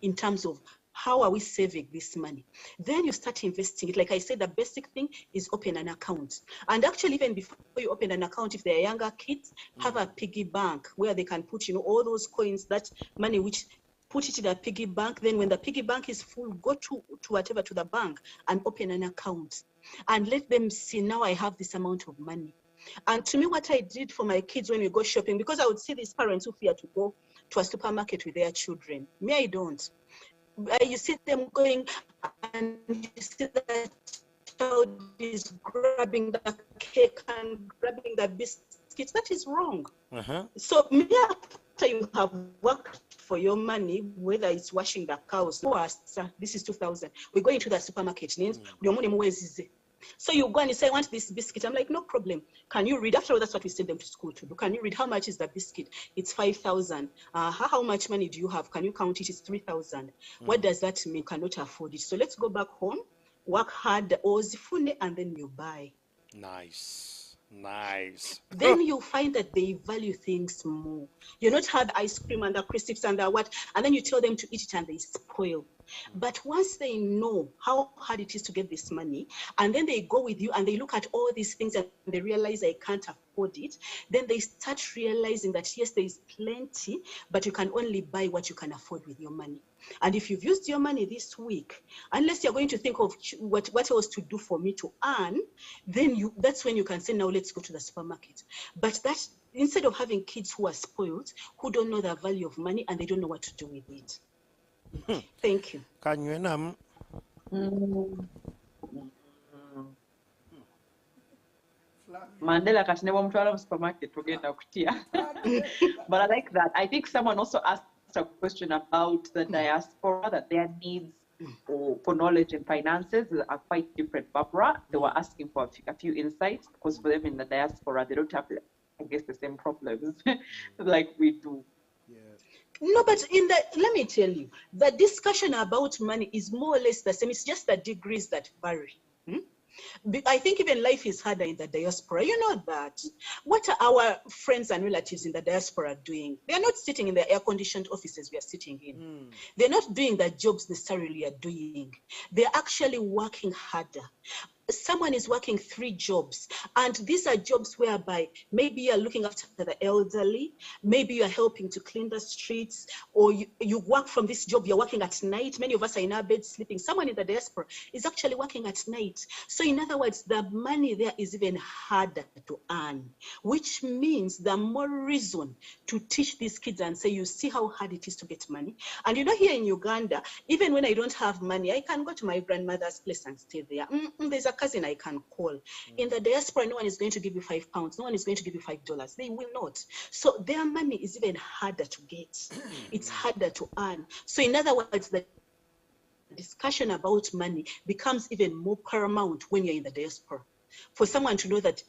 in terms of how are we saving this money? Then you start investing it. Like I said, the basic thing is open an account. And actually, even before you open an account, if they're younger kids, have a piggy bank where they can put, all those coins, that money which put it in a piggy bank. Then when the piggy bank is full, go to the bank and open an account and let them see, now I have this amount of money. And to me, what I did for my kids when we go shopping, because I would see these parents who fear to go to a supermarket with their children. Me, I don't. You see them going and you see that child is grabbing the cake and grabbing the biscuits. That is wrong. So maybe after you have worked for your money, whether it's washing the cows, this is 2,000. We go into the supermarket. So you go and you say, I want this biscuit. I'm like, no problem. Can you read? After all, that's what we send them to school to do. Can you read? How much is the biscuit? It's 5,000. How much money do you have? Can you count it? It's 3,000. What does that mean? Cannot afford it. So let's go back home, work hard, and then you buy. Nice. Then you find that they value things more. You not have ice cream and the crisps and the what, and then you tell them to eat it and they spoil. But once they know how hard it is to get this money, and then they go with you and they look at all these things and they realize I can't afford it, then they start realizing that yes, there is plenty, but you can only buy what you can afford with your money. And if you've used your money this week, unless you're going to think of what else to do for me to earn, then that's when you can say, now let's go to the supermarket. But that, instead of having kids who are spoiled, who don't know the value of money and they don't know what to do with it. Thank you. Mandela Katende supermarket, but I like that. I think someone also asked asked a question about the diaspora, that their needs for knowledge and finances are quite different, Barbara. They were asking for a few insights, because for them in the diaspora, they don't have, I guess, the same problems like we do. No, but let me tell you, the discussion about money is more or less the same. It's just the degrees that vary. I think even life is harder in the diaspora. You know that. What are our friends and relatives in the diaspora doing? They're not sitting in the air-conditioned offices we are sitting in. They're not doing the jobs necessarily are doing. They're actually working harder. Someone is working 3 jobs, and these are jobs whereby maybe you're looking after the elderly, maybe you're helping to clean the streets, or you work from this job, you're working at night. Many of us are in our bed sleeping. Someone in the diaspora is actually working at night. So in other words, the money there is even harder to earn, which means the more reason to teach these kids and say, you see how hard it is to get money. And you know, here in Uganda, even when I don't have money, I can go to my grandmother's place and stay there. There's a cousin I can call. In the diaspora, no one is going to give you £5. No one is going to give you $5. They will not. So their money is even harder to get. It's harder to earn. So in other words, the discussion about money becomes even more paramount when you're in the diaspora. For someone to know that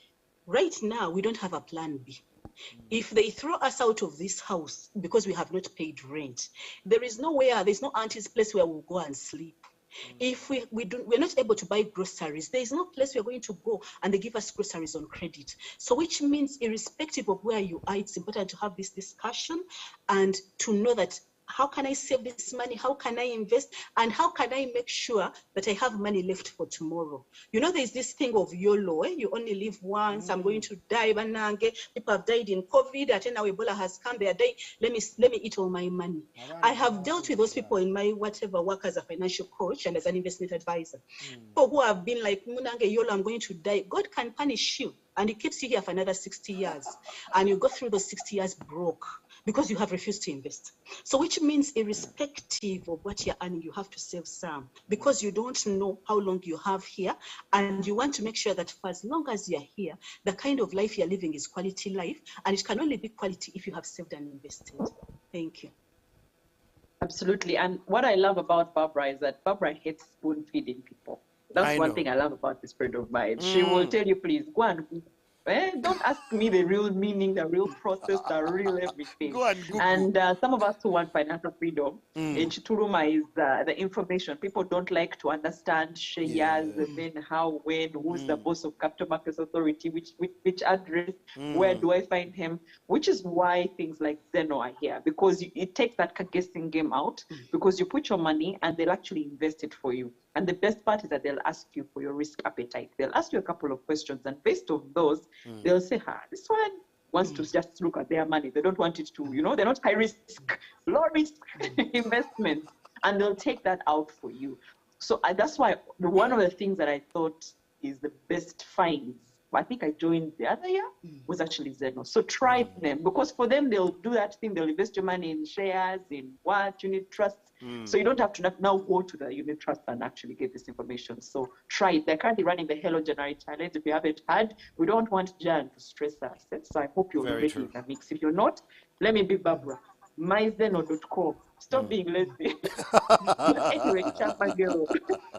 right now we don't have a plan B. If they throw us out of this house because we have not paid rent, there's no auntie's place where we'll go and sleep. If we're not able to buy groceries, there is no place we're going to go and they give us groceries on credit. So which means irrespective of where you are, it's important to have this discussion and to know that how can I save this money? How can I invest? And how can I make sure that I have money left for tomorrow? You know, there's this thing of YOLO. You only live once. I'm going to die. People have died in COVID. Now Ebola has come. They are dying. Let me eat all my money. I have dealt with those people in my whatever work as a financial coach and as an investment advisor. People who have been like, Munange YOLO, I'm going to die. God can punish you. And it keeps you here for another 60 years. And you go through those 60 years broke because you have refused to invest. So which means irrespective of what you're earning, you have to save some because you don't know how long you have here. And you want to make sure that for as long as you're here, the kind of life you're living is quality life. And it can only be quality if you have saved and invested. Thank you. Absolutely. And what I love about Barbara is that Barbara hates spoon feeding people. That's one thing I love about this friend of mine. She will tell you, please, go and don't ask me the real meaning, the real process, the real everything. Go and Google. And some of us who want financial freedom, Chituruma is the information. People don't like to understand shares, when, how, when, who's the boss of Capital Markets Authority, which address, where do I find him, which is why things like Zeno are here, because it takes that guessing game out, because you put your money and they'll actually invest it for you. And the best part is that they'll ask you for your risk appetite. They'll ask you a couple of questions, and based on those, they'll say, this one wants to just look at their money. They don't want it to, they're not high risk, low risk investments, and they'll take that out for you. So that's why one of the things that I thought is the best finds, I think I joined the other year, was actually Zeno. So try them, because for them, they'll do that thing. They'll invest your money in shares, in unit trusts. So you don't have to now go to the unit trust and actually get this information. So try it. They're currently running the Hello January challenge. If you haven't heard, we don't want Jan to stress us. So I hope you're already in the mix. If you're not, let me be Barbara. myzeno.com. Stop being lazy. Anyway, Kyamagero,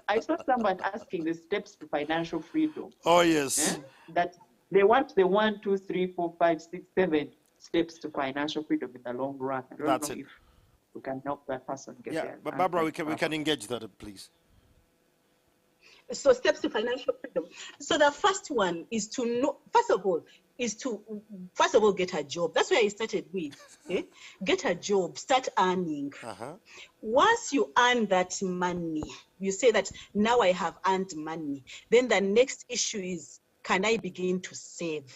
I saw someone asking the steps to financial freedom. Oh, yes. That they want the 1, 2, 3, 4, 5, 6, 7 steps to financial freedom in the long run. I don't know if we can help that person get there. But Barbara, we can engage that, please. So steps to financial freedom. So the first one is to know, first of all, get a job. That's where I started with. Get a job, start earning. Once you earn that money, you say that now I have earned money. Then the next issue is, can I begin to save?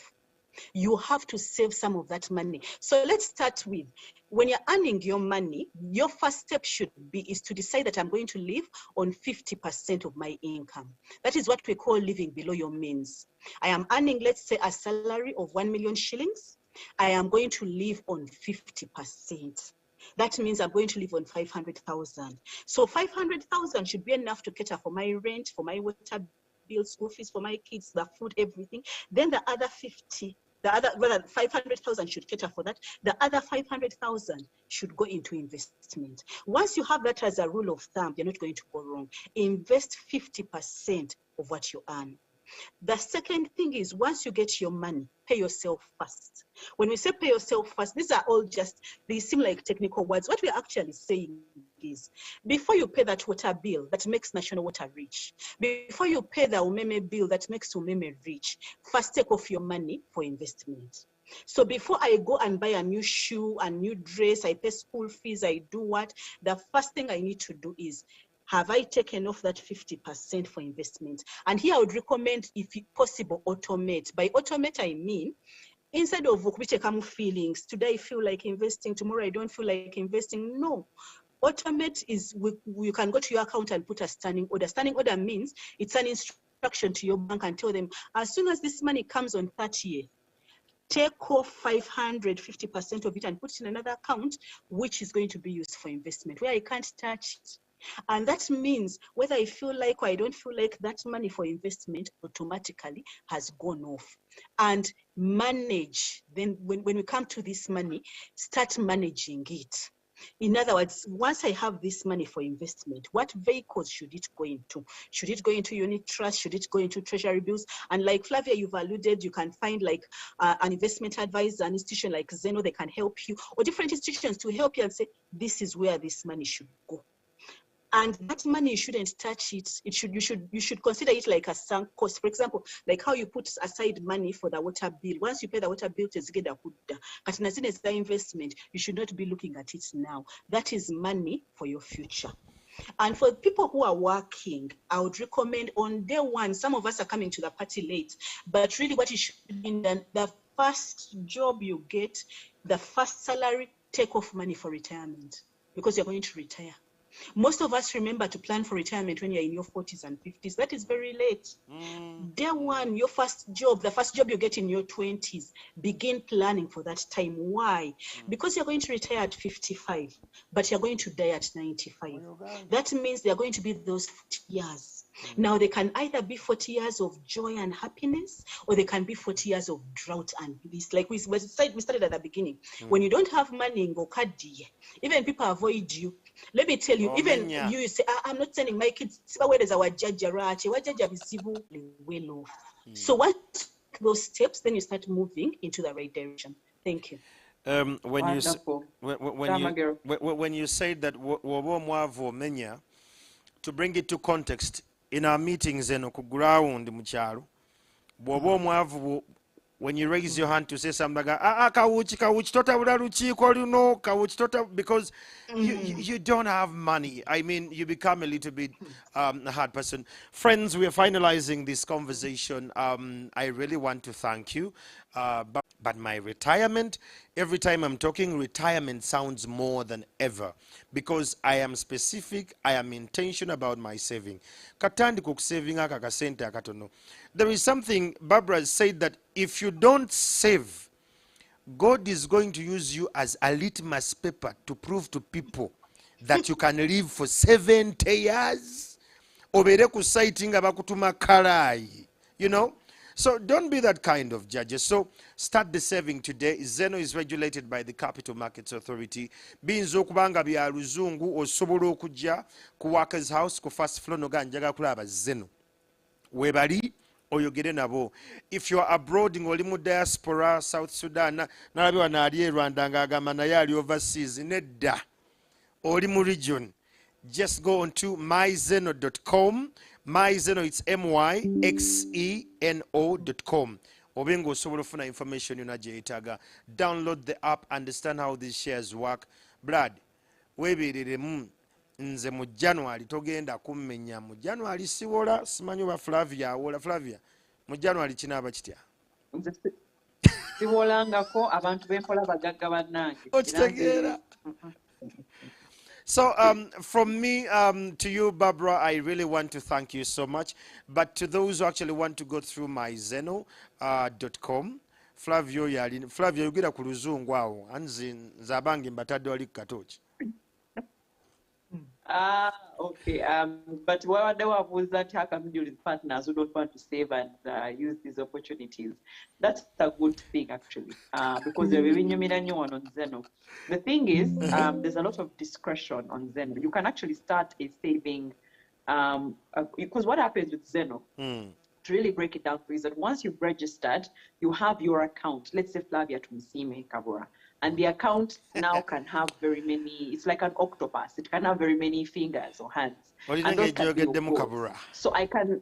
You have to save some of that money. So let's start with, when you're earning your money, your first step is to decide that I'm going to live on 50% of my income. That is what we call living below your means. I am earning, let's say, a salary of 1 million shillings. I am going to live on 50%. That means I'm going to live on 500,000. So 500,000 should be enough to cater for my rent, for my water bill, school fees for my kids, the food, everything. Then the other 50 The other, well, 500,000 should cater for that. The other 500,000 should go into investment. Once you have that as a rule of thumb, you're not going to go wrong. Invest 50% of what you earn. The second thing is, once you get your money, pay yourself first. When we say pay yourself first, these are all just, they seem like technical words. What we're actually saying is, before you pay that water bill that makes National Water rich, before you pay the Umeme bill that makes Umeme rich, first take off your money for investment. So before I go and buy a new shoe, a new dress, I pay school fees, I do what, the first thing I need to do is, have I taken off that 50% for investment? And here I would recommend, if possible, automate. By automate, I mean, instead of feelings, today I feel like investing, tomorrow I don't feel like investing. No. Automate is, you can go to your account and put a standing order. Standing order means it's an instruction to your bank and tell them, as soon as this money comes on 30th, take off 550% of it and put it in another account, which is going to be used for investment, where I can't touch it. And that means whether I feel like or I don't feel like, that money for investment automatically has gone off. And manage, then when we come to this money, start managing it. In other words, once I have this money for investment, what vehicles should it go into? Should it go into unit trust? Should it go into treasury bills? And like Flavia, you've alluded, you can find like an investment advisor, an institution like Zeno, they can help you, or different institutions to help you and say, this is where this money should go. And that money, you shouldn't touch it. You should consider it like a sunk cost. For example, like how you put aside money for the water bill. Once you pay the water bill, the investment, you should not be looking at it now. That is money for your future. And for people who are working, I would recommend on day one, some of us are coming to the party late, but really what you should be done, the first job you get, the first salary, take off money for retirement, because you're going to retire. Most of us remember to plan for retirement when you're in your 40s and 50s. That is very late. Day one, your first job, the first job you get in your 20s, begin planning for that time. Why? Because you're going to retire at 55, but you're going to die at 95. That means they're going to be those 40 years. Now, they can either be 40 years of joy and happiness, or they can be 40 years of drought and bliss. Like we started at the beginning. When you don't have money, even people avoid you. Let me tell you, even you say, I'm not sending my kids. So once those steps, then you start moving into the right direction. Thank you. When you say that, to bring it to context, in our meetings in ground, when you raise your hand to say something, because you don't have money. I mean, you become a little bit a hard person. Friends, we are finalizing this conversation. I really want to thank you. But my retirement, every time I'm talking, retirement sounds more than ever, because I am specific, I am intentional about my saving. There is something Barbara said, that if you don't save, God is going to use you as a litmus paper to prove to people that you can live for 70 years. You know? So don't be that kind of judges. So start the saving today. Zeno is regulated by the Capital Markets Authority. Binzo kubanga bya luzungu osobola okujja ku Workers House ku first floor noga njaga kulaba Zeno. Webali oyogere nabo. If you are abroad ng'oli mu diaspora, South Sudan, nalabye wano ali e Rwanda ng'agamba naye ali overseas, nedda oli mu region, just go on to myzeno.com. MyZeno, it's myxeno.com. Obengo osobola ofuna information yonna gyeyetaaga. Download the app, understand how these shares work. Brad, weebeereremu. Nze mu January togenda kummenya. Mu January siwola, simanyi oba Flavia awola. Flavia, mu January kinaaba kitya? Siwolangako abantu bempola bagagga bannange. Okitegeera. So from me to you, Barbara, I really want to thank you so much. But to those who actually want to go through myzeno.com, Flavia yugira ku luzungu awo, anzi nze abange mbatadde wali ku katoki. Okay. But what was that with partners who don't want to save and use these opportunities? That's a good thing, actually, because the thing is, there's a lot of discretion on Zeno. You can actually start a saving, because what happens with Zeno, to really break it down for you, is that once you've registered, you have your account. Let's say Flavia Tumusiime Kabura. And the account now can have very many, it's like an octopus. It can have very many fingers or hands. And those can be your goals. So I can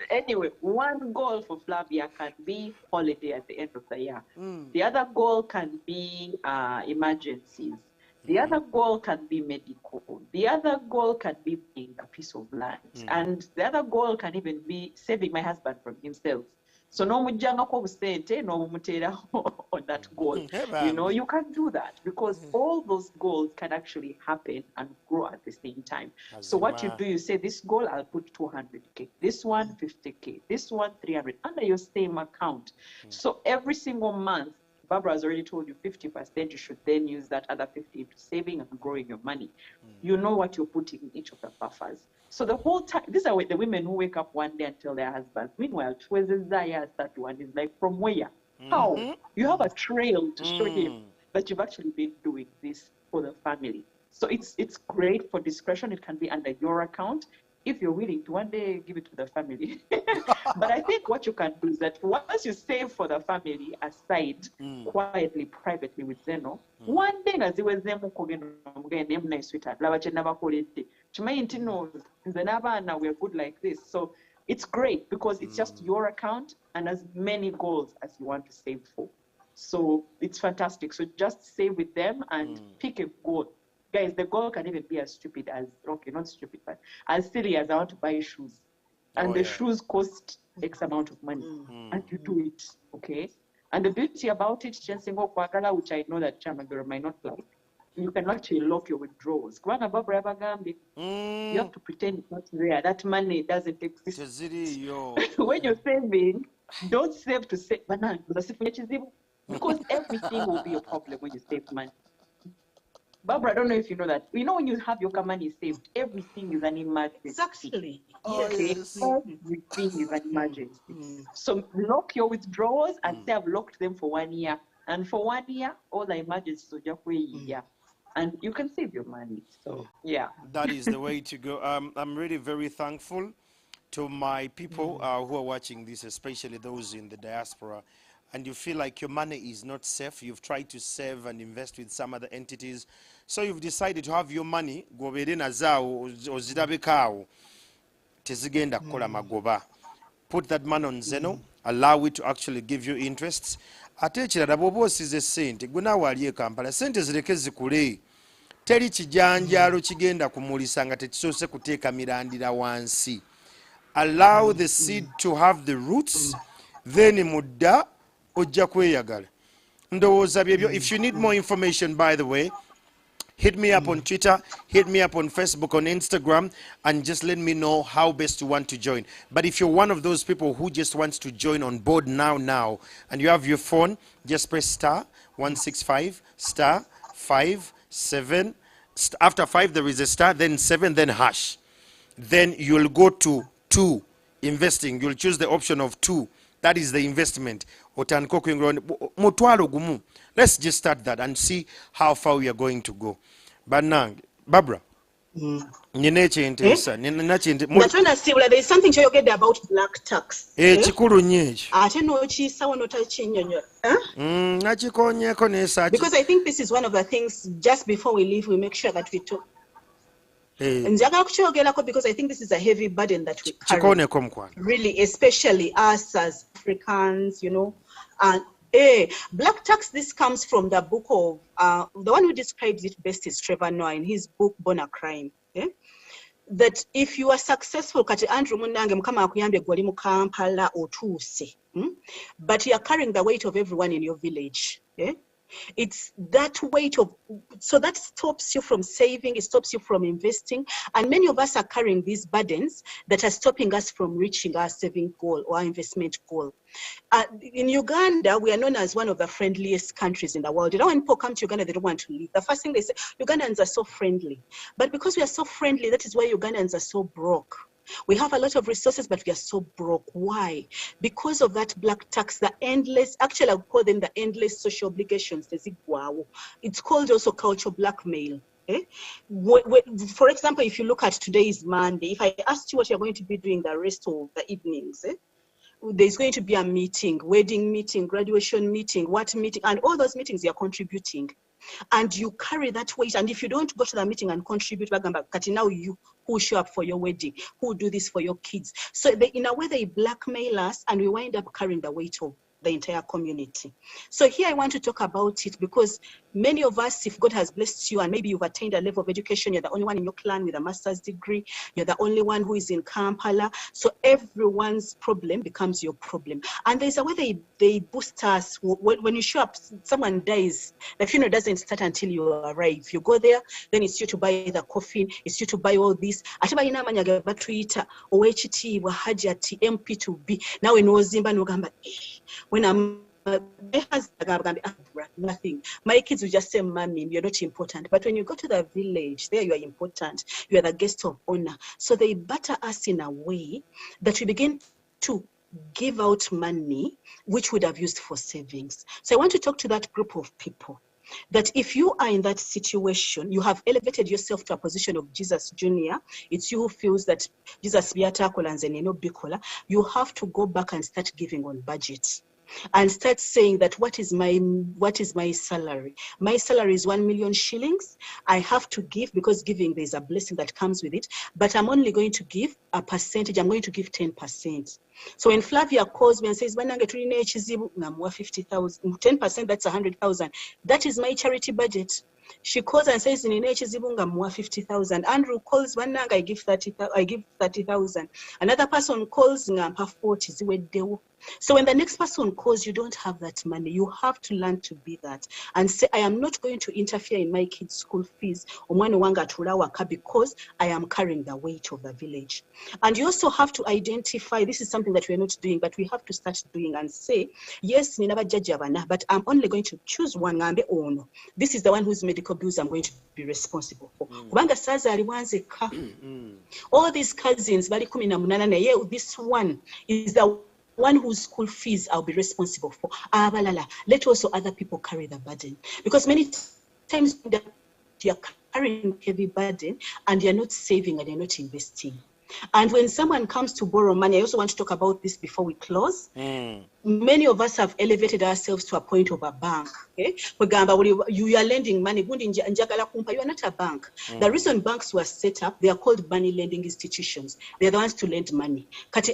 anyway, one goal for Flavia can be holiday at the end of the year. The other goal can be emergencies. The other goal can be medical. The other goal can be buying a piece of land. And the other goal can even be saving my husband from himself. So no mujanga ko busente no mumutera on that goal. You know, you can do that because all those goals can actually happen and grow at the same time. So what you do, you say, this goal I'll put 200K, this one 50K, this one 300 under your same account. So every single month, Barbara has already told you 50%, you should then use that other 50 into saving and growing your money. You know what you're putting in each of the buffers. So the whole time, these are the women who wake up one day and tell their husbands. Meanwhile, that one is like, from where? How? You have a trail to show him that you've actually been doing this for the family. So it's great for discretion. It can be under your account if you're willing to one day give it to the family. But I think what you can do is that once you save for the family aside, quietly, privately with Zeno, one day as it was them sweetheart, we're good like this. So it's great because it's just your account and as many goals as you want to save for. So it's fantastic. So just save with them and pick a goal. Guys, the goal can even be as stupid as, okay, not stupid, but as silly as I want to buy shoes. And the shoes cost X amount of money. And you do it, okay? And the beauty about it, which I know that Kyamagero might not like, you can actually lock your withdrawals. You have to pretend it's not there. That money doesn't exist. When you're saving, don't save to save. Because everything will be a problem when you save money. Barbara, I don't know if you know that. You know when you have your money saved, everything is an emergency. Exactly. Okay. Yes. Everything is an emergency. So lock your withdrawals and say I've locked them for 1 year. And for 1 year, all the emergencies will just wait. And you can save your money. So yeah. That is the way to go. I'm really very thankful to my people who are watching this, especially those in the diaspora. And you feel like your money is not safe, you've tried to save and invest with some other entities, so you've decided to have your money put that money on Zeno, allow it to actually give you interests. Atechirala bw'oba osize sente gwe naawe ali e Kampala sente zireke zikule, teri kijanjaalo kigenda kumulisa nga tekisoose kuteeka mirandira wansi. Allow the seed to have the roots, then mudda ojja kweyagala. Ndowooza byebyo. If you need more information, by the way, hit me up on Twitter, hit me up on Facebook, on Instagram, and just let me know how best you want to join. But if you're one of those people who just wants to join on board now, and you have your phone, just press star 165 star 5 7. After 5 there is a star, then 7, then hash. Then you'll go to 2 investing. You'll choose the option of 2. That is the investment. Let's just start that and see how far we are going to go. But now, Barbara, there is something you get about black tax. Because I think this is one of the things, just before we leave, we make sure that we talk. Because I think this is a heavy burden that we carry, really, especially us as Africans, you know. And black tax, this comes from the book of the one who describes it best is Trevor Noah in his book Born a Crime. That if you are successful, kati Andrew Munange mukama akuyambe gwali mu Kampala otuuse, but you are carrying the weight of everyone in your village. It's that weight of, so that stops you from saving, it stops you from investing. And many of us are carrying these burdens that are stopping us from reaching our saving goal or our investment goal. In Uganda, we are known as one of the friendliest countries in the world. You know, when people come to Uganda, they don't want to leave. The first thing they say, Ugandans are so friendly. But because we are so friendly, that is why Ugandans are so broke. We have a lot of resources, but we are so broke. Why? Because of that black tax, the endless, actually I would call them the endless social obligations. It's called also cultural blackmail. Eh? For example, if you look at today's Monday, if I asked you what you're going to be doing the rest of the evenings, there's going to be a meeting, wedding meeting, graduation meeting, what meeting, and all those meetings you're contributing. And you carry that weight. And if you don't go to the meeting and contribute, now you who show up for your wedding, who do this for your kids. So in a way, they blackmail us and we wind up carrying the weight of the entire community. So here I want to talk about it because many of us, if God has blessed you and maybe you've attained a level of education, you're the only one in your clan with a master's degree, you're the only one who is in Kampala. So everyone's problem becomes your problem. And there's a way they boost us. When you show up, someone dies, the funeral doesn't start until you arrive. You go there, then it's you to buy the coffin, it's you to buy all this. MP2B. Now in Ozimba, Nogamba, when I'm nothing. My kids will just say, Mommy, you're not important. But when you go to the village, there you are important. You are the guest of honor. So they butter us in a way that we begin to give out money, which would have used for savings. So I want to talk to that group of people. That if you are in that situation, you have elevated yourself to a position of Jesus Jr. It's you who feels that Jesus Biatakola, you have to go back and start giving on budget. And start saying that what is my salary? My salary is 1 million shillings. I have to give because giving there's a blessing that comes with it. But I'm only going to give a percentage. I'm going to give 10%. So when Flavia calls me and says, "When I get 50,000, 10%, that's 100,000. That is my charity budget." She calls and says, "In 50,000." Andrew calls, "One I give 30,000. Another person calls, "Ngampa 40." So when the next person calls, you don't have that money. You have to learn to be that and say, "I am not going to interfere in my kids' school fees because I am carrying the weight of the village." And you also have to identify, this is something that we're not doing, but we have to start doing and say, "Yes, ni never judge but I'm only going to choose one. This is the one whose medical bills I'm going to be responsible for." All these cousins, this one is the one whose school fees I'll be responsible for. Let also other people carry the burden. Because many times you're carrying heavy burden and you're not saving and you're not investing. And when someone comes to borrow money, I also want to talk about this before we close. Many of us have elevated ourselves to a point of a bank. Okay? You are lending money. You are not a bank. The reason banks were set up, they are called money lending institutions. They are the ones to lend money.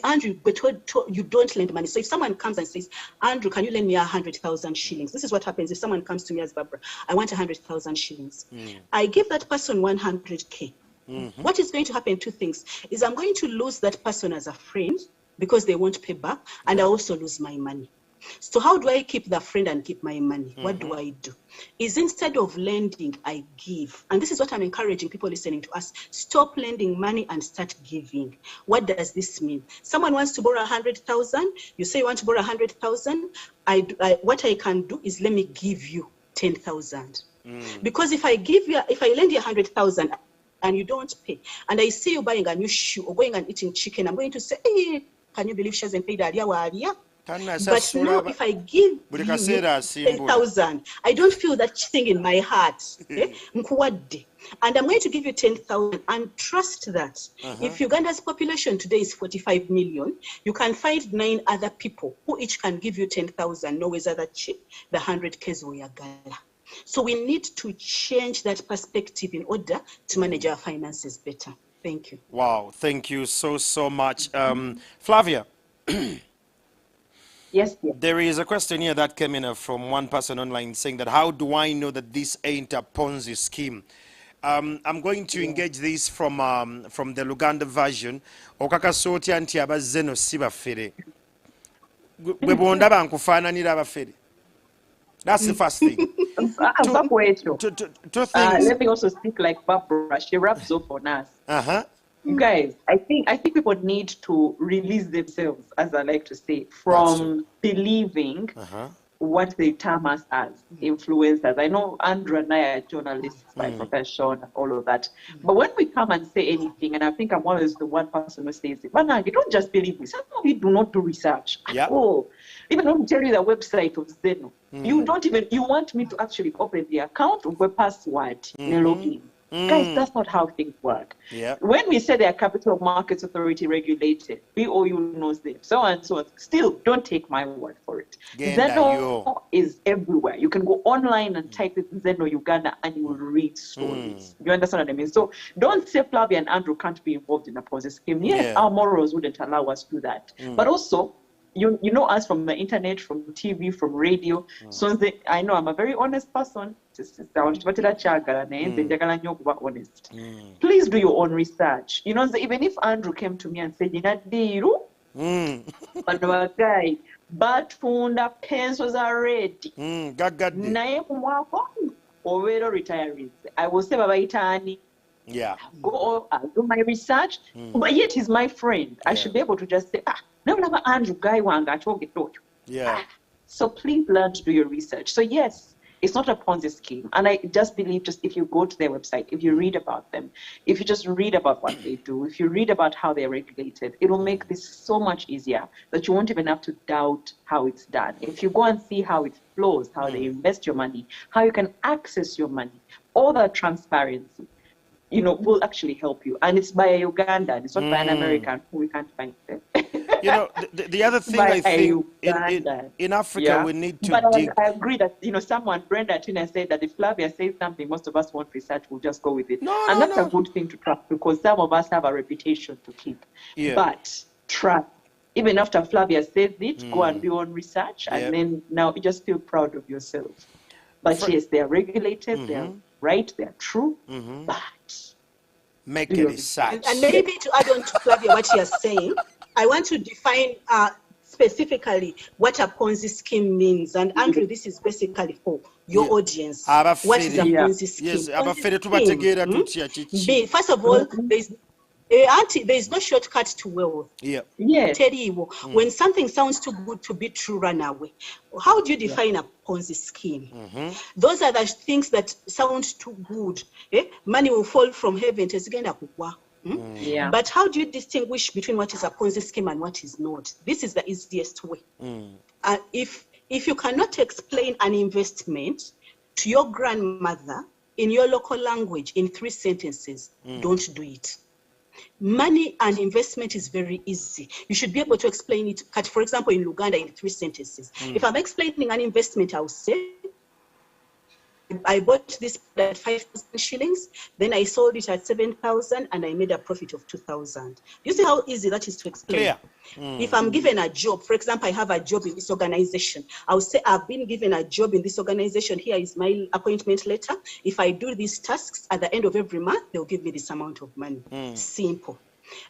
Andrew, but you don't lend money. So if someone comes and says, "Andrew, can you lend me 100,000 shillings?" This is what happens if someone comes to me as Barbara. "I want 100,000 shillings. I give that person 100K. What is going to happen? Two things. Is I'm going to lose that person as a friend because they won't pay back, and I also lose my money. So how do I keep the friend and keep my money? What do I do? Is instead of lending, I give. And this is what I'm encouraging people listening to us. Stop lending money and start giving. What does this mean? Someone wants to borrow 100,000. You say you want to borrow 100,000. What I can do is let me give you 10,000. Because if I lend you 100,000, and you don't pay, and I see you buying a new shoe or going and eating chicken, I'm going to say, "Hey, can you believe she hasn't paid her?" But now if I give you 10,000, I don't feel that thing in my heart. And I'm going to give you 10,000 and trust that if Uganda's population today is 45 million, you can find 9 other people who each can give you 10,000. No ways other cheap, the 100Ks we are gala. So we need to change that perspective in order to manage our finances better. Thank you. Wow, thank you so much. Flavia. Yes. There is a question here that came in from one person online saying that, "How do I know that this ain't a Ponzi scheme?" I'm going to engage this from the Luganda version. Okakasoti anti abazeno sibafere. Gwe bonda bankufaananira abafere. That's the first thing. Two things. Let me also speak like Barbara. She raps off on us. Guys, I think people need to release themselves, as I like to say, from believing what they term us as influencers. I know Andrew and I are journalists by profession and all of that. But when we come and say anything, and I think I'm always the one person who says it, but now you don't just believe me. Some of you do not do research at all. Even when we tell you the website of Zeno, you don't even, you want me to actually open the account or the password and login. Guys, that's not how things work. When we say they are Capital Markets Authority regulated, BOU knows them, so on and so on. Still, don't take my word for it. Zeno is everywhere. You can go online and type it Zeno Uganda and you will read stories. You understand what I mean? So don't say Flavia and Andrew can't be involved in a Ponzi scheme. Yes, our morals wouldn't allow us to do that. But also, you know us from the internet, from TV, from radio. So I know I'm a very honest person. Please do your own research. You know, even if Andrew came to me and said, but funda pencils are ready. Retirees. I will say Babaitani. Go, I'll do my research. But yet he's my friend. I should be able to just say, never Andrew guy wanga. So please learn to do your research. So yes, it's not a Ponzi scheme. And I just believe if you go to their website, if you read about them, if you just read about what they do, if you read about how they're regulated, it will make this so much easier that you won't even have to doubt how it's done. If you go and see how it flows, how they invest your money, how you can access your money, all that transparency, will actually help you. And it's by a Ugandan. It's not by an American who we can't find them. The other thing I think in Africa we need to dig. I agree that someone, Brenda Tina, said that if Flavia says something, most of us won't research. We'll just go with it, that's a good thing to trust because some of us have a reputation to keep. But trust. Even after Flavia says it, go and do your own research, and then now you just feel proud of yourself. But yes, they are regulated. They are right. They are true. But make a research. And maybe to add on to Flavia what she is saying, I want to define specifically what a Ponzi scheme means. And Andrew, this is basically for your audience. What is a Ponzi scheme? First of all, there is no shortcut to wealth. Tell you, when something sounds too good to be true, run away. How do you define a Ponzi scheme? Those are the things that sound too good. Money will fall from heaven. But how do you distinguish between what is a Ponzi scheme and what is not? This is the easiest way. If you cannot explain an investment to your grandmother in your local language in 3 sentences, don't do it. Money and investment is very easy. You should be able to explain it, for example, in Uganda in 3 sentences. If I'm explaining an investment, I'll say, I bought this at 5,000 shillings, then I sold it at 7,000 and I made a profit of 2,000. You see how easy that is to explain? If I'm given a job, for example, I have a job in this organization, I'll say I've been given a job in this organization. Here is my appointment letter. If I do these tasks at the end of every month, they'll give me this amount of money. Simple.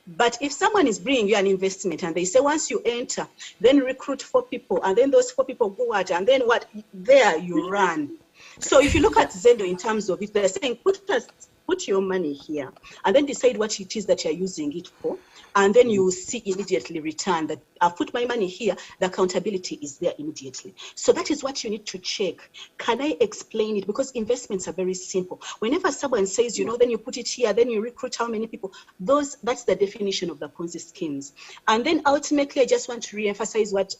But if someone is bringing you an investment and they say once you enter, then recruit 4 people and then those 4 people go out and then what? There you run. So if you look at Zendo in terms of it, they're saying put your money here and then decide what it is that you're using it for. And then you will see immediately return that I've put my money here, the accountability is there immediately. So that is what you need to check. Can I explain it? Because investments are very simple. Whenever someone says, then you put it here, then you recruit how many people, that's the definition of the Ponzi schemes. And then ultimately, I just want to reemphasize what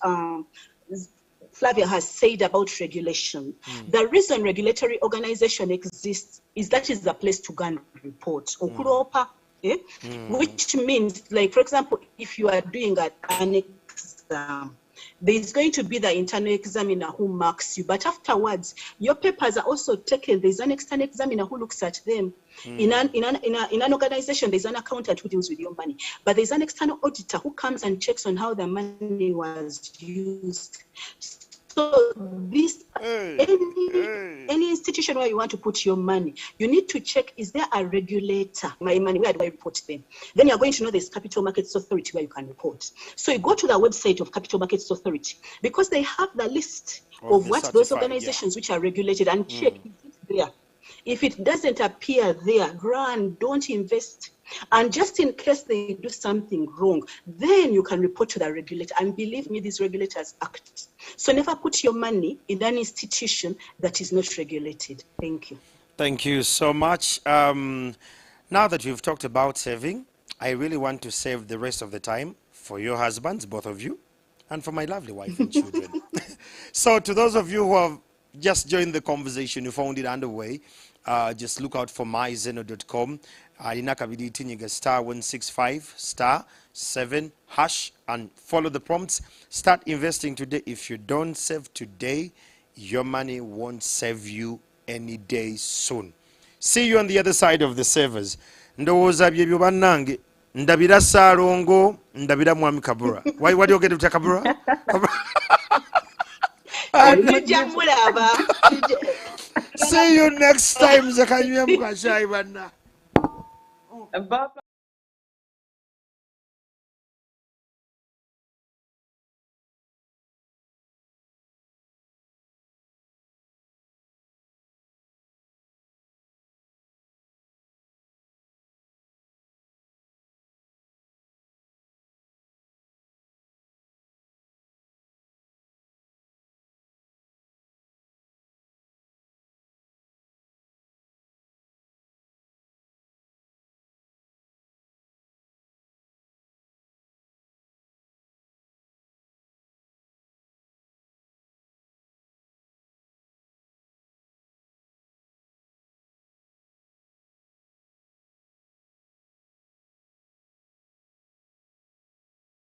Flavia has said about regulation. The reason regulatory organization exists is that is the place to go and report. Which means, like, for example, if you are doing an exam, there's going to be the internal examiner who marks you, but afterwards, your papers are also taken. There's an external examiner who looks at them. In an organization, there's an accountant who deals with your money, but there's an external auditor who comes and checks on how the money was used. So this any institution where you want to put your money, you need to check, is there a regulator? My money, where do I report them? Then you're going to know there's Capital Markets Authority where you can report. So you go to the website of Capital Markets Authority because they have the list of what those organizations which are regulated, and check is it there. If it doesn't appear there, run, don't invest. And just in case they do something wrong, then you can report to the regulator. And believe me, these regulators act. So never put your money in an institution that is not regulated. Thank you. Thank you so much. Now that we've talked about saving, I really want to save the rest of the time for your husbands, both of you, and for my lovely wife and children. So to those of you who have just joined the conversation, you found it underway, just look out for myzeno.com. Inakabidi tinyiga *165 *7# and follow the prompts. Start investing today. If you don't save today, your money won't save you any day soon. See you on the other side of the servers. Ndowooza bye byo bannange ndabira Saalongo ndabira Mwami Kabura. Why do you get to Kabura? See you next time. Zakanywe mukashai banna. Bye.